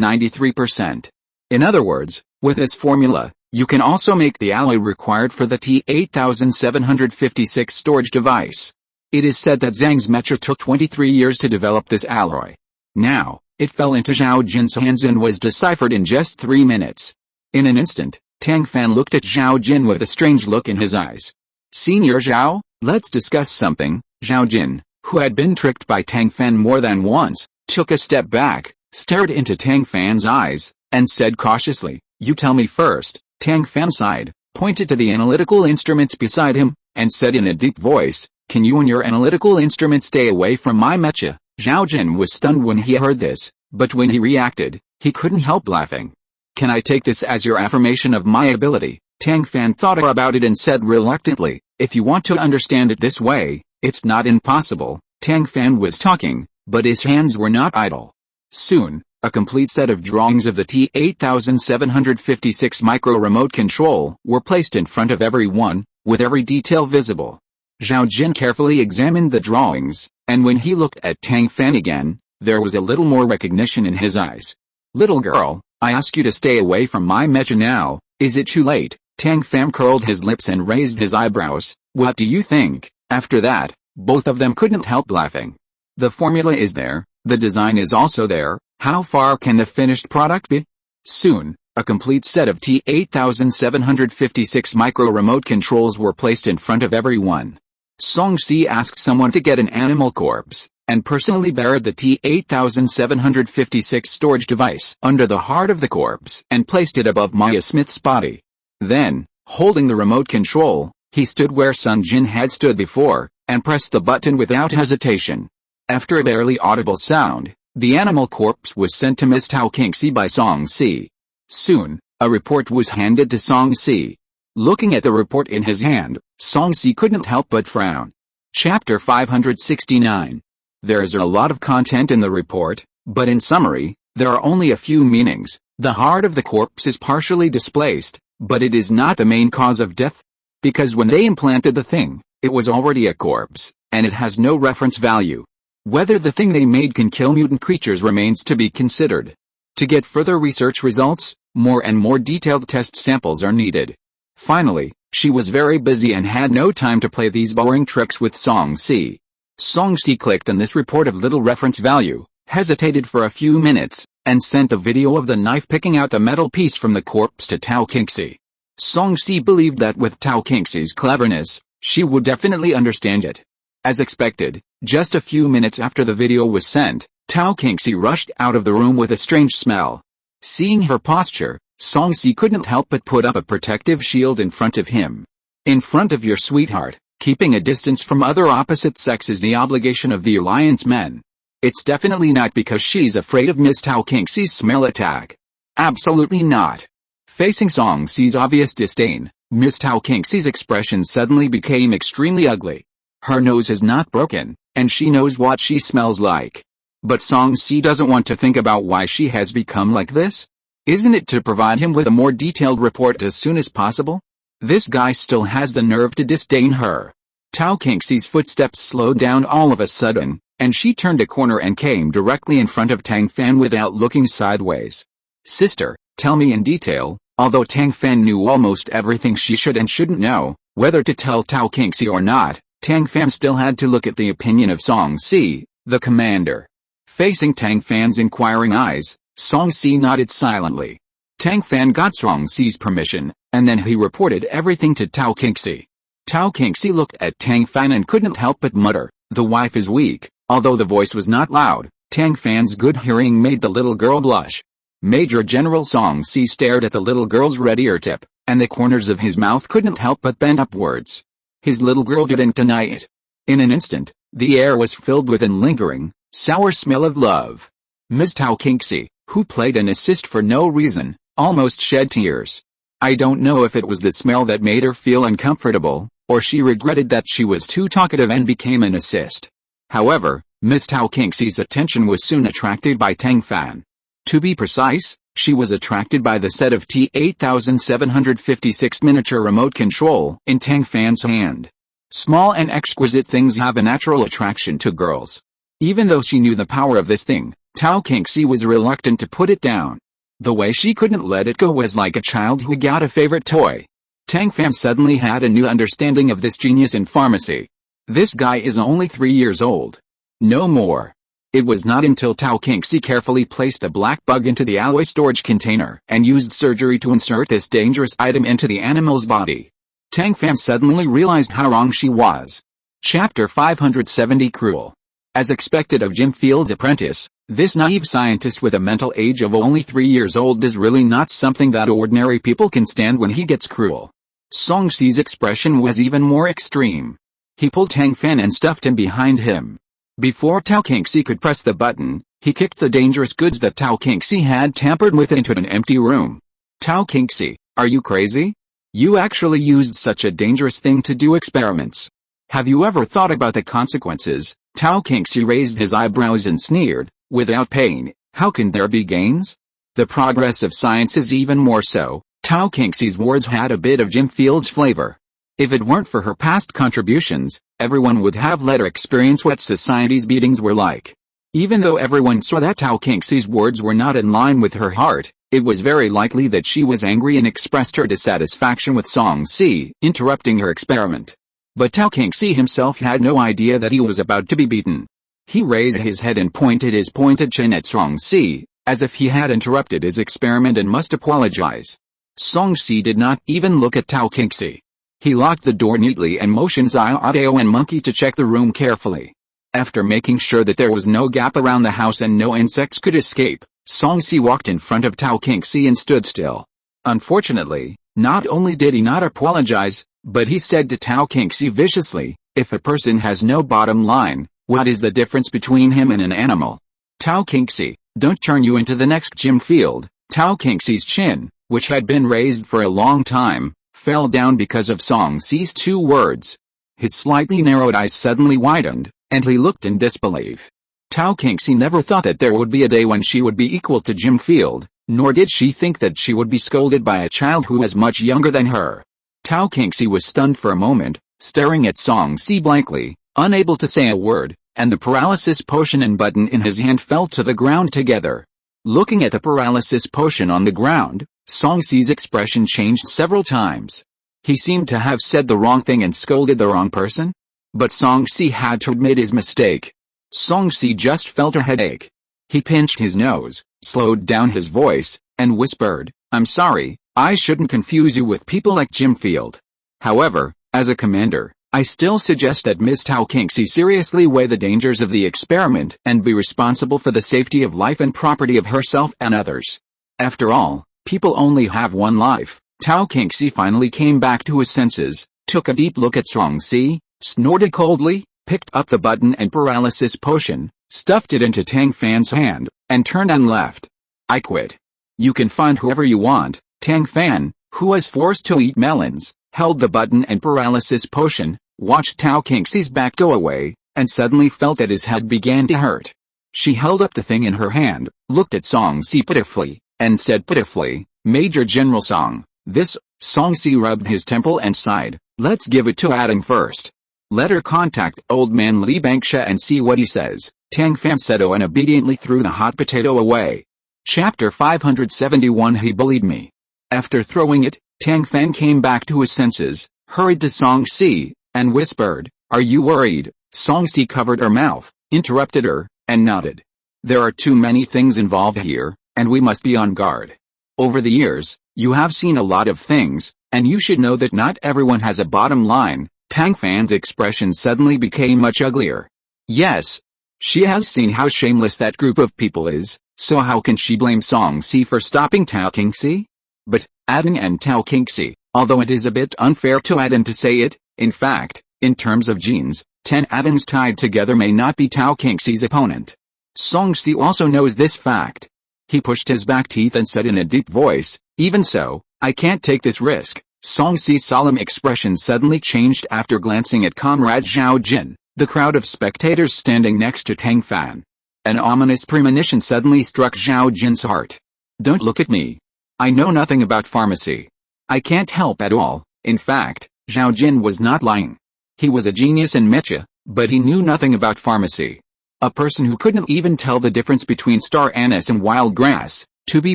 Speaker 1: 93%. In other words, with this formula, you can also make the alloy required for the T8756 storage device. It is said that Zhang's mecha took 23 years to develop this alloy. Now, it fell into Zhao Jin's hands and was deciphered in just 3 minutes. In an instant, Tang Fan looked at Zhao Jin with a strange look in his eyes. "Senior Zhao, let's discuss something." Zhao Jin, who had been tricked by Tang Fan more than once, took a step back, stared into Tang Fan's eyes, and said cautiously, "You tell me first." Tang Fan sighed, pointed to the analytical instruments beside him, and said in a deep voice, "Can you and your analytical instruments stay away from my mecha?" Zhao Jin was stunned when he heard this, but when he reacted, he couldn't help laughing. "Can I take this as your affirmation of my ability?" Tang Fan thought about it and said reluctantly, "If you want to understand it this way, it's not impossible." Tang Fan was talking, but his hands were not idle. Soon, a complete set of drawings of the T8756 micro remote control were placed in front of everyone, with every detail visible. Zhao Jin carefully examined the drawings, and when he looked at Tang Fan again, there was a little more recognition in his eyes. "Little girl, I ask you to stay away from my mecha now. Is it too late?" Tang Fan curled his lips and raised his eyebrows. "What do you think?" After that, both of them couldn't help laughing. The formula is there, the design is also there, how far can the finished product be? Soon, a complete set of T8756 micro remote controls were placed in front of everyone. Song Si asked someone to get an animal corpse, and personally buried the T8756 storage device under the heart of the corpse and placed it above Maya Smith's body. Then, holding the remote control, he stood where Sun Jin had stood before, and pressed the button without hesitation. After a barely audible sound, the animal corpse was sent to Miss Tao Qingxi by Song Si. Soon, a report was handed to Song Si. Looking at the report in his hand, Song Si couldn't help but frown. Chapter 569. There is a lot of content in the report, but in summary, there are only a few meanings. The heart of the corpse is partially displaced, but it is not the main cause of death. Because when they implanted the thing, it was already a corpse, and it has no reference value. Whether the thing they made can kill mutant creatures remains to be considered. To get further research results, more and more detailed test samples are needed. Finally, she was very busy and had no time to play these boring tricks with Song Si. Song Si clicked on this report of little reference value, hesitated for a few minutes, and sent a video of the knife picking out the metal piece from the corpse to Tao Qingxi. Song Si believed that with Tao Qingxi's cleverness, she would definitely understand it. As expected, just a few minutes after the video was sent, Tao Qingxi rushed out of the room with a strange smell. Seeing her posture, Song Si couldn't help but put up a protective shield in front of him. In front of your sweetheart, keeping a distance from other opposite sex is the obligation of the Alliance men. It's definitely not because she's afraid of Miss Tao Qingxi's smell attack. Absolutely not. Facing Song Si's obvious disdain, Miss Tao Qingxi's expression suddenly became extremely ugly. Her nose is not broken, and she knows what she smells like. But Song Si doesn't want to think about why she has become like this. Isn't it to provide him with a more detailed report as soon as possible? This guy still has the nerve to disdain her. Tao Qingxi's footsteps slowed down all of a sudden, and she turned a corner and came directly in front of Tang Fan without looking sideways. "Sister, tell me in detail." Although Tang Fan knew almost everything she should and shouldn't know, whether to tell Tao Qingxi or not, Tang Fan still had to look at the opinion of Song Si, the commander. Facing Tang Fan's inquiring eyes, Song-si nodded silently. Tang Fan got Song-si's permission, and then he reported everything to Tao Qingxi. Tao Qingxi looked at Tang Fan and couldn't help but mutter, "The wife is weak." Although the voice was not loud, Tang Fan's good hearing made the little girl blush. Major General Song-si stared at the little girl's red ear tip, and the corners of his mouth couldn't help but bend upwards. His little girl didn't deny it. In an instant, the air was filled with an lingering, sour smell of love. Ms. Tao Qingxi, who played an assist for no reason, almost shed tears. I don't know if it was the smell that made her feel uncomfortable, or she regretted that she was too talkative and became an assist. However, Ms. Tao Qingxi's attention was soon attracted by Tang Fan. To be precise, she was attracted by the set of T-8756 miniature remote control in Tang Fan's hand. Small and exquisite things have a natural attraction to girls. Even though she knew the power of this thing, Tao Qingxi was reluctant to put it down. The way she couldn't let it go was like a child who got a favorite toy. Tang Fan suddenly had a new understanding of this genius in pharmacy. This guy is only 3 years old. No more. It was not until Tao Qingxi carefully placed a black bug into the alloy storage container and used surgery to insert this dangerous item into the animal's body. Tang Fan suddenly realized how wrong she was. Chapter 570 Cruel. As expected of Jim Field's apprentice, this naive scientist with a mental age of only 3 years old is really not something that ordinary people can stand when he gets cruel. Song-si's expression was even more extreme. He pulled Tang Fan and stuffed him behind him. Before Tao Qingxi could press the button, he kicked the dangerous goods that Tao Qingxi had tampered with into an empty room. Tao Qingxi, are you crazy? You actually used such a dangerous thing to do experiments. Have you ever thought about the consequences? Tao Qingxi raised his eyebrows and sneered, without pain, how can there be gains? The progress of science is even more so. Tao Qingxi's words had a bit of Jim Field's flavor. If it weren't for her past contributions, everyone would have let her experience what society's beatings were like. Even though everyone saw that Tao Qingxi's words were not in line with her heart, it was very likely that she was angry and expressed her dissatisfaction with Song-si interrupting her experiment. But Tao Qingxi himself had no idea that he was about to be beaten. He raised his head and pointed his pointed chin at Song-si, as if he had interrupted his experiment and must apologize. Song-si did not even look at Tao Qingxi. He locked the door neatly and motioned Xiao and Monkey to check the room carefully. After making sure that there was no gap around the house and no insects could escape, Song-si walked in front of Tao Qingxi and stood still. Unfortunately, not only did he not apologize, but he said to Tao Qingxi viciously, if a person has no bottom line, what is the difference between him and an animal? Tao Qingxi, don't turn you into the next Jim Field. Tao Qingxi's chin, which had been raised for a long time, fell down because of Song-si's 2 words. His slightly narrowed eyes suddenly widened, and he looked in disbelief. Tao Qingxi never thought that there would be a day when she would be equal to Jim Field, nor did she think that she would be scolded by a child who was much younger than her. Tao Qingxi was stunned for a moment, staring at Song-si blankly, unable to say a word, and the paralysis potion and button in his hand fell to the ground together. Looking at the paralysis potion on the ground, Song-si's expression changed several times. He seemed to have said the wrong thing and scolded the wrong person. But Song-si had to admit his mistake. Song-si just felt a headache. He pinched his nose, slowed down his voice, and whispered, I'm sorry, I shouldn't confuse you with people like Jim Field. However, as a commander, I still suggest that Ms. Tao Qingxi seriously weigh the dangers of the experiment and be responsible for the safety of life and property of herself and others. After all, people only have one life. Tao Qingxi finally came back to his senses, took a deep look at Song-si, snorted coldly, picked up the button and paralysis potion, stuffed it into Tang Fan's hand, and turned and left. I quit. You can find whoever you want. Tang Fan, who was forced to eat melons, held the button and paralysis potion, watched Tao Qingxi's back go away, and suddenly felt that his head began to hurt. She held up the thing in her hand, looked at Song-si pitifully, and said pitifully, Major General Song, this. Song-si rubbed his temple and sighed, let's give it to Adam first. Let her contact old man Li Bangsha and see what he says. Tang Fan said and obediently threw the hot potato away. Chapter 571 He bullied me. After throwing it, Tang Fan came back to his senses, hurried to Song-si, and whispered, are you worried? Song-si covered her mouth, interrupted her, and nodded. There are too many things involved here, and we must be on guard. Over the years, you have seen a lot of things, and you should know that not everyone has a bottom line. Tang Fan's expression suddenly became much uglier. Yes, she has seen how shameless that group of people is, so how can she blame Song Si for stopping Tao Qingxi? But, Adan and Tao Qingxi, although it is a bit unfair to Adan to say it, in fact, in terms of genes, 10 Adans tied together may not be Tao Qingxi's opponent. Song Si also knows this fact. He pushed his back teeth and said in a deep voice, even so, I can't take this risk. Song Si's solemn expression suddenly changed after glancing at Comrade Zhao Jin, the crowd of spectators standing next to Tang Fan. An ominous premonition suddenly struck Zhao Jin's heart. Don't look at me. I know nothing about pharmacy. I can't help at all. In fact, Zhao Jin was not lying. He was a genius in mecha, but he knew nothing about pharmacy. A person who couldn't even tell the difference between star anise and wild grass, to be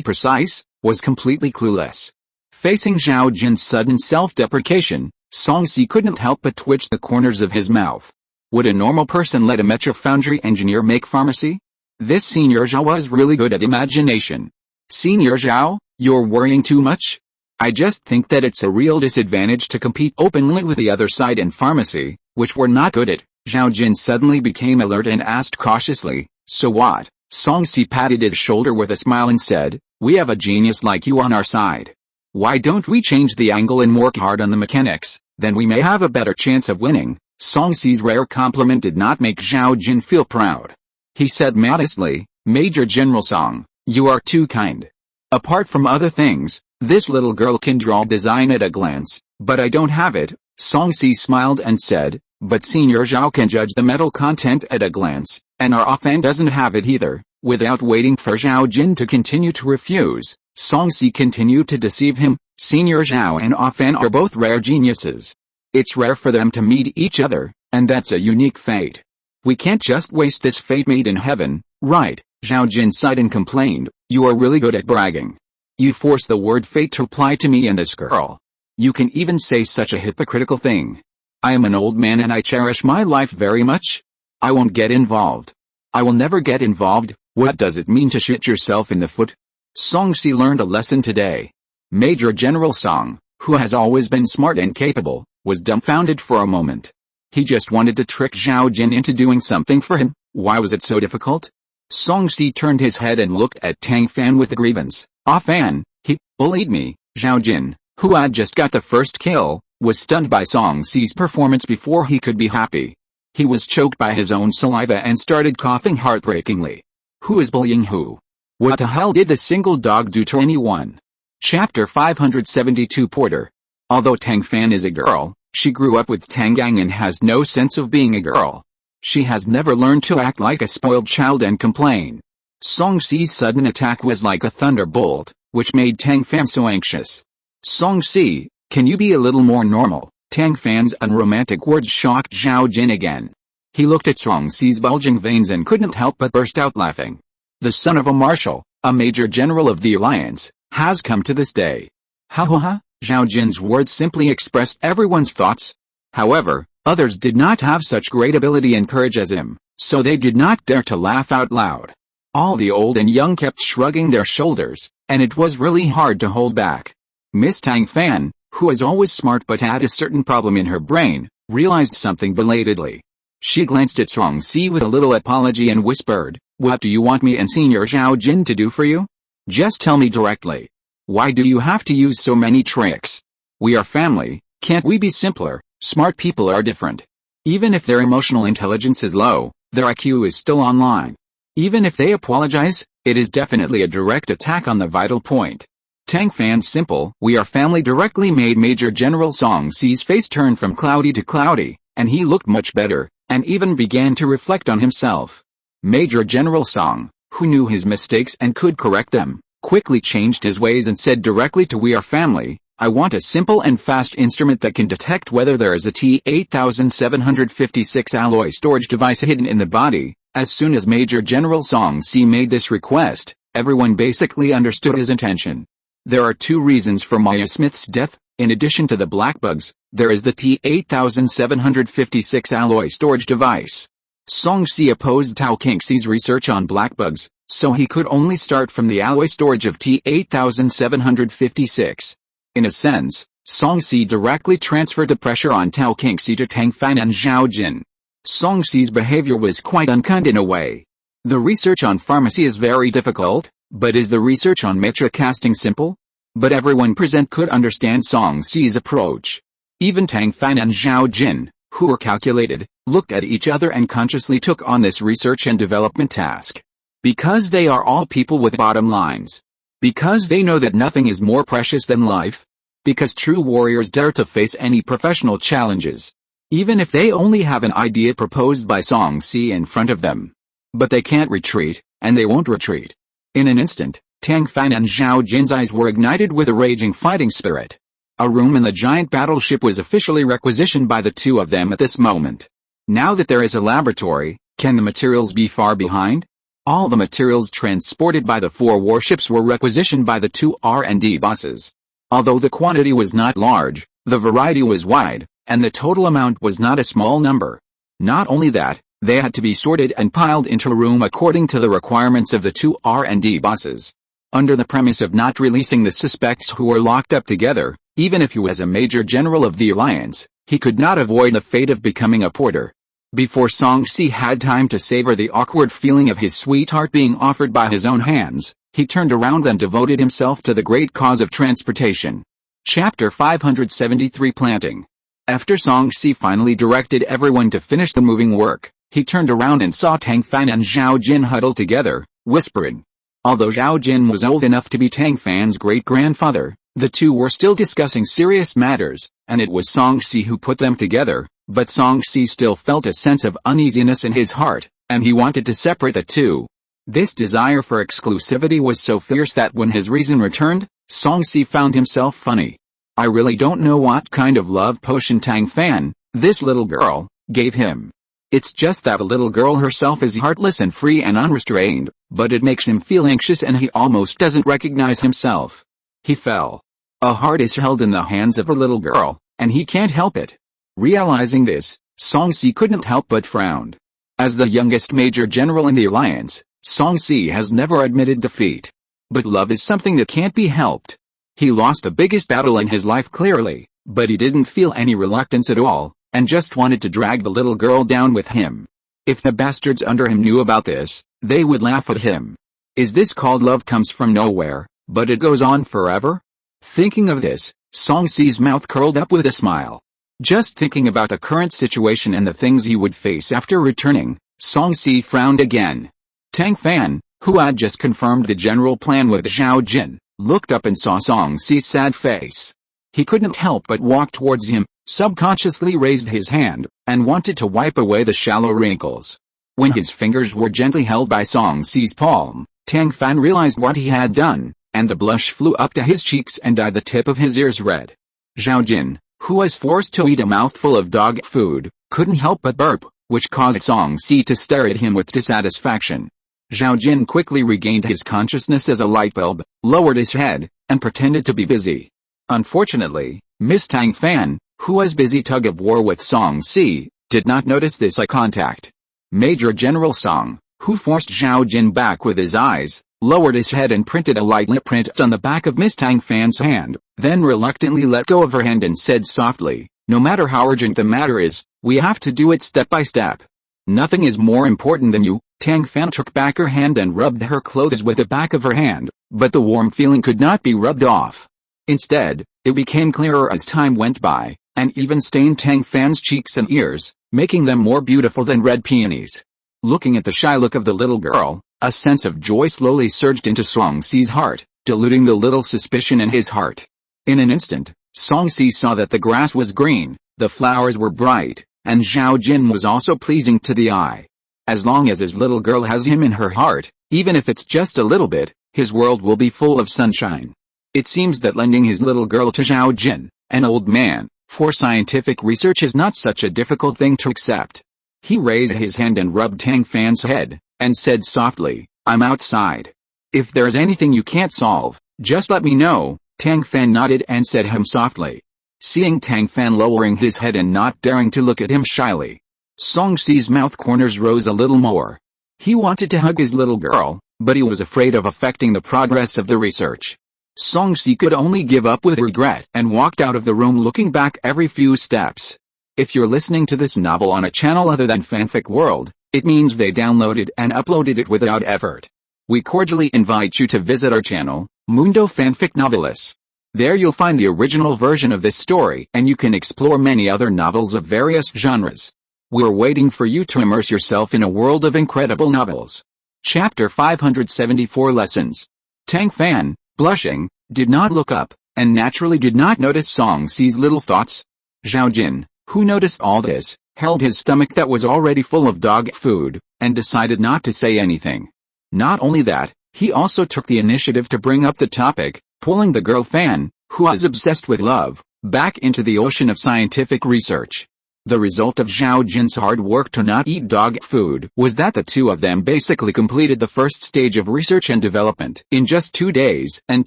Speaker 1: precise, was completely clueless. Facing Zhao Jin's sudden self-deprecation, Song Si couldn't help but twitch the corners of his mouth. Would a normal person let a mecha foundry engineer make pharmacy? This Senior Zhao was really good at imagination. Senior Zhao, you're worrying too much? I just think that it's a real disadvantage to compete openly with the other side in pharmacy, which we're not good at. Zhao Jin suddenly became alert and asked cautiously, so what? Song Si patted his shoulder with a smile and said, we have a genius like you on our side. Why don't we change the angle and work hard on the mechanics, then we may have a better chance of winning. Song Si's rare compliment did not make Zhao Jin feel proud. He said modestly, Major General Song, you are too kind. Apart from other things, this little girl can draw design at a glance, but I don't have it. Song Si smiled and said, but Senior Zhao can judge the metal content at a glance, and our Fan doesn't have it either. Without waiting for Zhao Jin to continue to refuse, Song Si continued to deceive him. Senior Zhao and Fan are both rare geniuses. It's rare for them to meet each other, and that's a unique fate. We can't just waste this fate made in heaven, right? Zhao Jin sighed and complained, you are really good at bragging. You force the word fate to apply to me and this girl. You can even say such a hypocritical thing. I am an old man and I cherish my life very much. I won't get involved. I will never get involved. What does it mean to shoot yourself in the foot? Song Si learned a lesson today. Major General Song, who has always been smart and capable, was dumbfounded for a moment. He just wanted to trick Zhao Jin into doing something for him. Why was it so difficult? Song Si turned his head and looked at Tang Fan with a grievance. Fan, he bullied me. Zhao Jin, who had just got the first kill, was stunned by Song Si's performance before he could be happy. He was choked by his own saliva and started coughing heartbreakingly. Who is bullying who? What the hell did the single dog do to anyone? Chapter 572 Porter. Although Tang Fan is a girl, she grew up with Tang Gang and has no sense of being a girl. She has never learned to act like a spoiled child and complain. Song Si's sudden attack was like a thunderbolt, which made Tang Fan so anxious. Song Si, can you be a little more normal? Tang Fan's unromantic words shocked Zhao Jin again. He looked at Song Si's bulging veins and couldn't help but burst out laughing. The son of a marshal, a major general of the alliance, has come to this day. Ha ha ha, Zhao Jin's words simply expressed everyone's thoughts. However, others did not have such great ability and courage as him, so they did not dare to laugh out loud. All the old and young kept shrugging their shoulders, and it was really hard to hold back. Miss Tang Fan, who is always smart but had a certain problem in her brain, realized something belatedly. She glanced at Song Si with a little apology and whispered, what do you want me and Senior Zhao Jin to do for you? Just tell me directly. Why do you have to use so many tricks? We are family, can't we be simpler? Smart people are different. Even if their emotional intelligence is low, their IQ is still online. Even if they apologize, it is definitely a direct attack on the vital point. Tang Fan's simple, we are family directly made Major General Song Si's face turn from cloudy to cloudy, and he looked much better, and even began to reflect on himself. Major General Song, who knew his mistakes and could correct them, quickly changed his ways and said directly to we are family, I want a simple and fast instrument that can detect whether there is a T8756 alloy storage device hidden in the body. As soon as Major General Song Si made this request, everyone basically understood his intention. There are two reasons for Maya Smith's death. In addition to the black bugs, there is the T8756 alloy storage device. Song-si opposed Tao Kingxi's research on black bugs, so he could only start from the alloy storage of T8756. In a sense, Song-si directly transferred the pressure on Tao Kingxi to Tang Fan and Zhao Jin. Song-si's behavior was quite unkind in a way. The research on pharmacy is very difficult, but is the research on mecha casting simple? But everyone present could understand Song-si's approach. Even Tang Fan and Zhao Jin, who were calculated, looked at each other and consciously took on this research and development task. Because they are all people with bottom lines. Because they know that nothing is more precious than life. Because true warriors dare to face any professional challenges. Even if they only have an idea proposed by Song-si in front of them. But they can't retreat, and they won't retreat. In an instant, Tang Fan and Zhao Jin's eyes were ignited with a raging fighting spirit. A room in the giant battleship was officially requisitioned by the two of them at this moment. Now that there is a laboratory, can the materials be far behind? All the materials transported by the 4 warships were requisitioned by the 2 R&D bosses. Although the quantity was not large, the variety was wide, and the total amount was not a small number. Not only that, they had to be sorted and piled into a room according to the requirements of the 2 R&D bosses. Under the premise of not releasing the suspects who were locked up together, even if he was a major general of the alliance, he could not avoid the fate of becoming a porter. Before Song-si had time to savor the awkward feeling of his sweetheart being offered by his own hands, he turned around and devoted himself to the great cause of transportation. Chapter 573 Planting. After Song-si finally directed everyone to finish the moving work, he turned around and saw Tang Fan and Zhao Jin huddled together, whispering. Although Zhao Jin was old enough to be Tang Fan's great-grandfather, the two were still discussing serious matters, and it was Song-si who put them together, but Song-si still felt a sense of uneasiness in his heart, and he wanted to separate the two. This desire for exclusivity was so fierce that when his reason returned, Song-si found himself funny. I really don't know what kind of love potion Tang Fan, this little girl, gave him. It's just that the little girl herself is heartless and free and unrestrained, but it makes him feel anxious and he almost doesn't recognize himself. He fell. A heart is held in the hands of a little girl, and he can't help it. Realizing this, Song-si couldn't help but frown. As the youngest major general in the alliance, Song-si has never admitted defeat. But love is something that can't be helped. He lost the biggest battle in his life clearly, but he didn't feel any reluctance at all, and just wanted to drag the little girl down with him. If the bastards under him knew about this, they would laugh at him. Is this called love comes from nowhere, but it goes on forever? Thinking of this, Song-si's mouth curled up with a smile. Just thinking about the current situation and the things he would face after returning, Song-si frowned again. Tang Fan, who had just confirmed the general plan with Zhao Jin, looked up and saw Song-si's sad face. He couldn't help but walk towards him, subconsciously raised his hand, and wanted to wipe away the shallow wrinkles. When his fingers were gently held by Song-si's palm, Tang Fan realized what he had done, and the blush flew up to his cheeks and dyed the tip of his ears red. Zhao Jin, who was forced to eat a mouthful of dog food, couldn't help but burp, which caused Song-si to stare at him with dissatisfaction. Zhao Jin quickly regained his consciousness as a light bulb, lowered his head, and pretended to be busy. Unfortunately, Miss Tang Fan, who was busy tug-of-war with Song-si, did not notice this eye contact. Major General Song, who forced Zhao Jin back with his eyes, lowered his head and printed a light lip print on the back of Miss Tang Fan's hand, then reluctantly let go of her hand and said softly, "No matter how urgent the matter is, we have to do it step by step. Nothing is more important than you." Tang Fan took back her hand and rubbed her clothes with the back of her hand, but the warm feeling could not be rubbed off. Instead, it became clearer as time went by, and even stained Tang Fan's cheeks and ears, making them more beautiful than red peonies. Looking at the shy look of the little girl, a sense of joy slowly surged into Song-si's heart, diluting the little suspicion in his heart. In an instant, Song-si saw that the grass was green, the flowers were bright, and Zhao Jin was also pleasing to the eye. As long as his little girl has him in her heart, even if it's just a little bit, his world will be full of sunshine. It seems that lending his little girl to Zhao Jin, an old man, for scientific research is not such a difficult thing to accept. He raised his hand and rubbed Tang Fan's head, and said softly, "I'm outside. If there's anything you can't solve, just let me know." Tang Fan nodded and said him softly. Seeing Tang Fan lowering his head and not daring to look at him shyly, Songsi's mouth corners rose a little more. He wanted to hug his little girl, but he was afraid of affecting the progress of the research. Songsi could only give up with regret and walked out of the room looking back every few steps. If you're listening to this novel on a channel other than Fanfic World, it means they downloaded and uploaded it without effort. We cordially invite you to visit our channel, Mundo Fanfic Novelis. There you'll find the original version of this story and you can explore many other novels of various genres. We're waiting for you to immerse yourself in a world of incredible novels. Chapter 574 Lessons. Tang Fan, blushing, did not look up, and naturally did not notice Songsi's little thoughts. Zhao Jin, who noticed all this, held his stomach that was already full of dog food, and decided not to say anything. Not only that, he also took the initiative to bring up the topic, pulling the girl Fan, who was obsessed with love, back into the ocean of scientific research. The result of Zhao Jin's hard work to not eat dog food was that the two of them basically completed the first stage of research and development in just 2 days and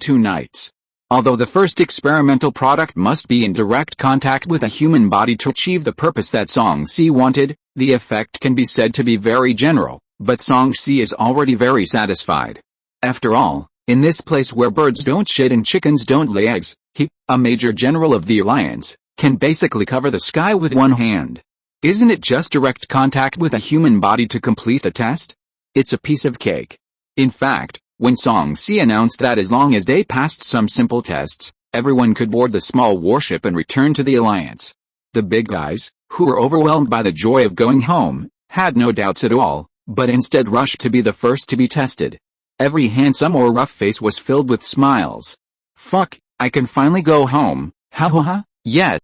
Speaker 1: 2 nights. Although the first experimental product must be in direct contact with a human body to achieve the purpose that Songsi wanted, the effect can be said to be very general, but Songsi is already very satisfied. After all, in this place where birds don't shit and chickens don't lay eggs, he, a major general of the alliance, can basically cover the sky with one hand. Isn't it just direct contact with a human body to complete the test? It's a piece of cake. In fact, when Songsi announced that as long as they passed some simple tests, everyone could board the small warship and return to the alliance. The big guys, who were overwhelmed by the joy of going home, had no doubts at all, but instead rushed to be the first to be tested. Every handsome or rough face was filled with smiles. Fuck, I can finally go home, ha ha ha, yes,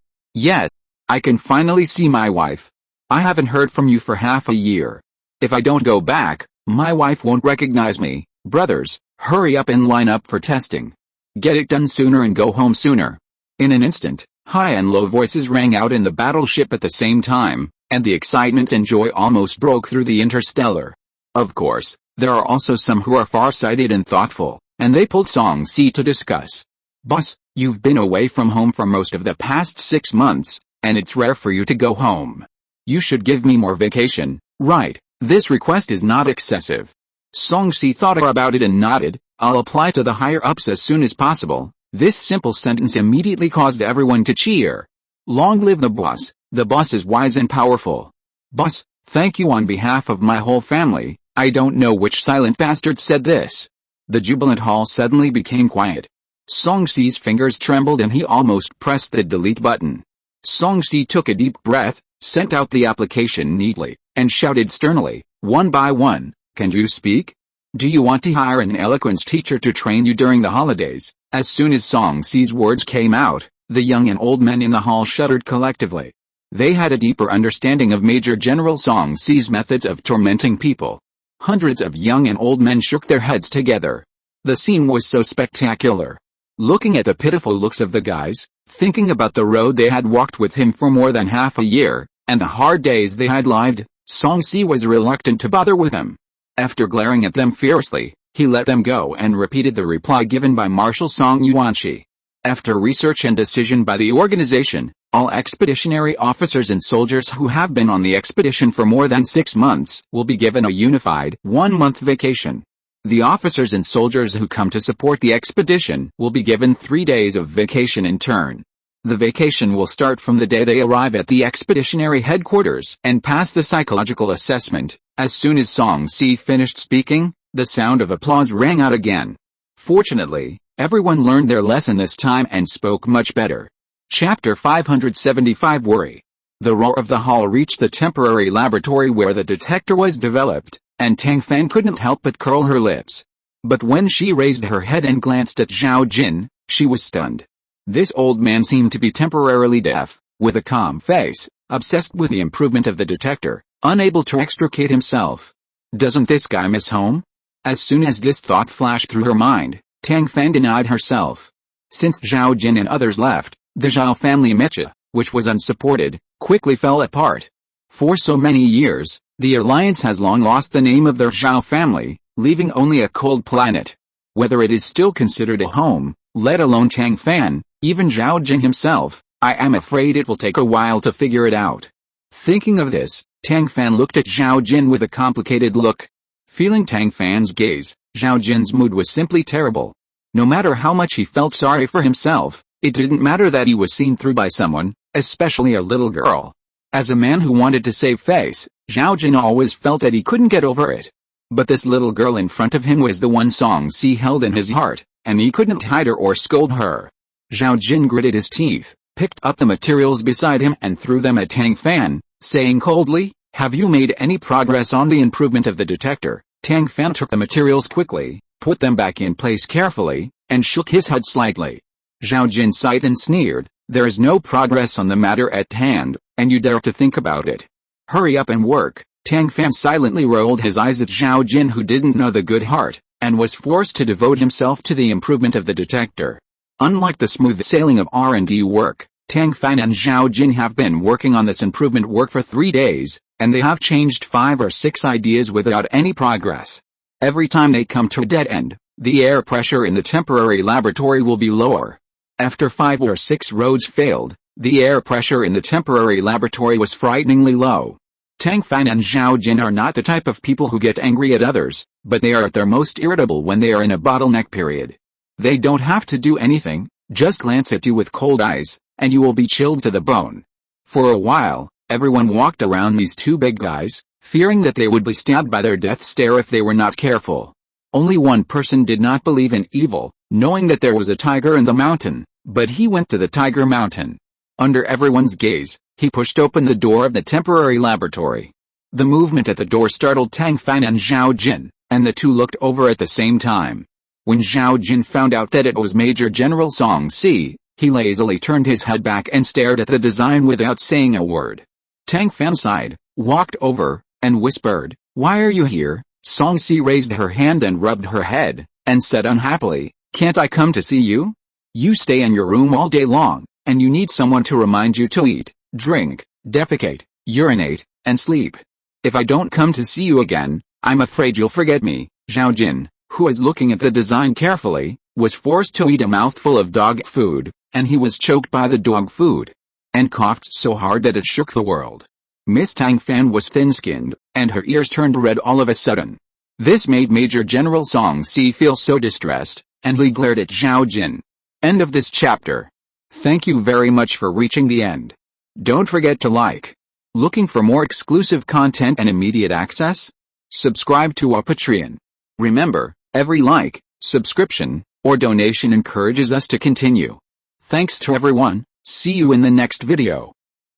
Speaker 1: I can finally see my wife. I haven't heard from you for half a year. If I don't go back, my wife won't recognize me. Brothers, hurry up and line up for testing. Get it done sooner and go home sooner. In an instant, high and low voices rang out in the battleship at the same time, and the excitement and joy almost broke through the interstellar. Of course, there are also some who are far-sighted and thoughtful, and they pulled Songsi to discuss. Boss, you've been away from home for most of the past 6 months, and it's rare for you to go home. You should give me more vacation, right? This request is not excessive. Songsi thought about it and nodded. I'll apply to the higher-ups as soon as possible. This simple sentence immediately caused everyone to cheer. Long live the boss. The boss is wise and powerful. Boss, thank you on behalf of my whole family. I don't know which silent bastard said this. The jubilant hall suddenly became quiet. Songsi's fingers trembled and he almost pressed the delete button. Songsi took a deep breath, sent out the application neatly, and shouted sternly, one by one, can you speak? Do you want to hire an eloquence teacher to train you during the holidays? As soon as Songsi's words came out, the young and old men in the hall shuddered collectively. They had a deeper understanding of Major General Songsi's methods of tormenting people. Hundreds of young and old men shook their heads together. The scene was so spectacular. Looking at the pitiful looks of the guys, thinking about the road they had walked with him for more than half a year, and the hard days they had lived, Songsi was reluctant to bother with them. After glaring at them fiercely, he let them go and repeated the reply given by Marshal Song Yuanqi. After research and decision by the organization, all expeditionary officers and soldiers who have been on the expedition for more than 6 months will be given a unified 1-month vacation. The officers and soldiers who come to support the expedition will be given 3 days of vacation in turn. The vacation will start from the day they arrive at the expeditionary headquarters and pass the psychological assessment. As soon as Songsi finished speaking, the sound of applause rang out again. Fortunately, everyone learned their lesson this time and spoke much better. Chapter 575 Worry. The roar of the hall reached the temporary laboratory where the detector was developed, and Tang Fan couldn't help but curl her lips. But when she raised her head and glanced at Zhao Jin, she was stunned. This old man seemed to be temporarily deaf, with a calm face, obsessed with the improvement of the detector, unable to extricate himself. Doesn't this guy miss home? As soon as this thought flashed through her mind, Tang Fan denied herself. Since Zhao Jin and others left, the Zhao family mecha, which was unsupported, quickly fell apart. For so many years, the alliance has long lost the name of their Zhao family, leaving only a cold planet. Whether it is still considered a home, let alone Tang Fan, even Zhao Jin himself, I am afraid it will take a while to figure it out. Thinking of this, Tang Fan looked at Zhao Jin with a complicated look. Feeling Tang Fan's gaze, Zhao Jin's mood was simply terrible. No matter how much he felt sorry for himself, it didn't matter that he was seen through by someone, especially a little girl. As a man who wanted to save face, Zhao Jin always felt that he couldn't get over it. But this little girl in front of him was the one Song Si held in his heart, and he couldn't hide her or scold her. Zhao Jin gritted his teeth, picked up the materials beside him and threw them at Tang Fan, saying coldly, "Have you made any progress on the improvement of the detector?" Tang Fan took the materials quickly, put them back in place carefully, and shook his head slightly. Zhao Jin sighed and sneered, "There is no progress on the matter at hand, and you dare to think about it. Hurry up and work." Tang Fan silently rolled his eyes at Zhao Jin, who didn't know the good heart, and was forced to devote himself to the improvement of the detector. Unlike the smooth sailing of R&D work, Tang Fan and Zhao Jin have been working on this improvement work for 3 days, and they have changed 5 or 6 ideas without any progress. Every time they come to a dead end, the air pressure in the temporary laboratory will be lower. After 5 or 6 roads failed, the air pressure in the temporary laboratory was frighteningly low. Tang Fan and Zhao Jin are not the type of people who get angry at others, but they are at their most irritable when they are in a bottleneck period. They don't have to do anything, just glance at you with cold eyes, and you will be chilled to the bone. For a while, everyone walked around these 2 big guys, fearing that they would be stabbed by their death stare if they were not careful. Only one person did not believe in evil, knowing that there was a tiger in the mountain, but he went to the tiger mountain. Under everyone's gaze, he pushed open the door of the temporary laboratory. The movement at the door startled Tang Fan and Zhao Jin, and the 2 looked over at the same time. When Zhao Jin found out that it was Major General Song Si, he lazily turned his head back and stared at the design without saying a word. Tang Fan sighed, walked over, and whispered, "Why are you here?" Song Si raised her hand and rubbed her head, and said unhappily, "Can't I come to see you? You stay in your room all day long, and you need someone to remind you to eat, drink, defecate, urinate, and sleep. If I don't come to see you again, I'm afraid you'll forget me." Zhao Jin, who was looking at the design carefully, was forced to eat a mouthful of dog food, and he was choked by the dog food, and coughed so hard that it shook the world. Miss Tang Fan was thin-skinned, and her ears turned red all of a sudden. This made Major General Song Si feel so distressed, and he glared at Zhao Jin. End of this chapter. Thank you very much for reaching the end. Don't forget to like. Looking for more exclusive content and immediate access? Subscribe to our Patreon. Remember, every like, subscription, or donation encourages us to continue. Thanks to everyone. See you in the next video.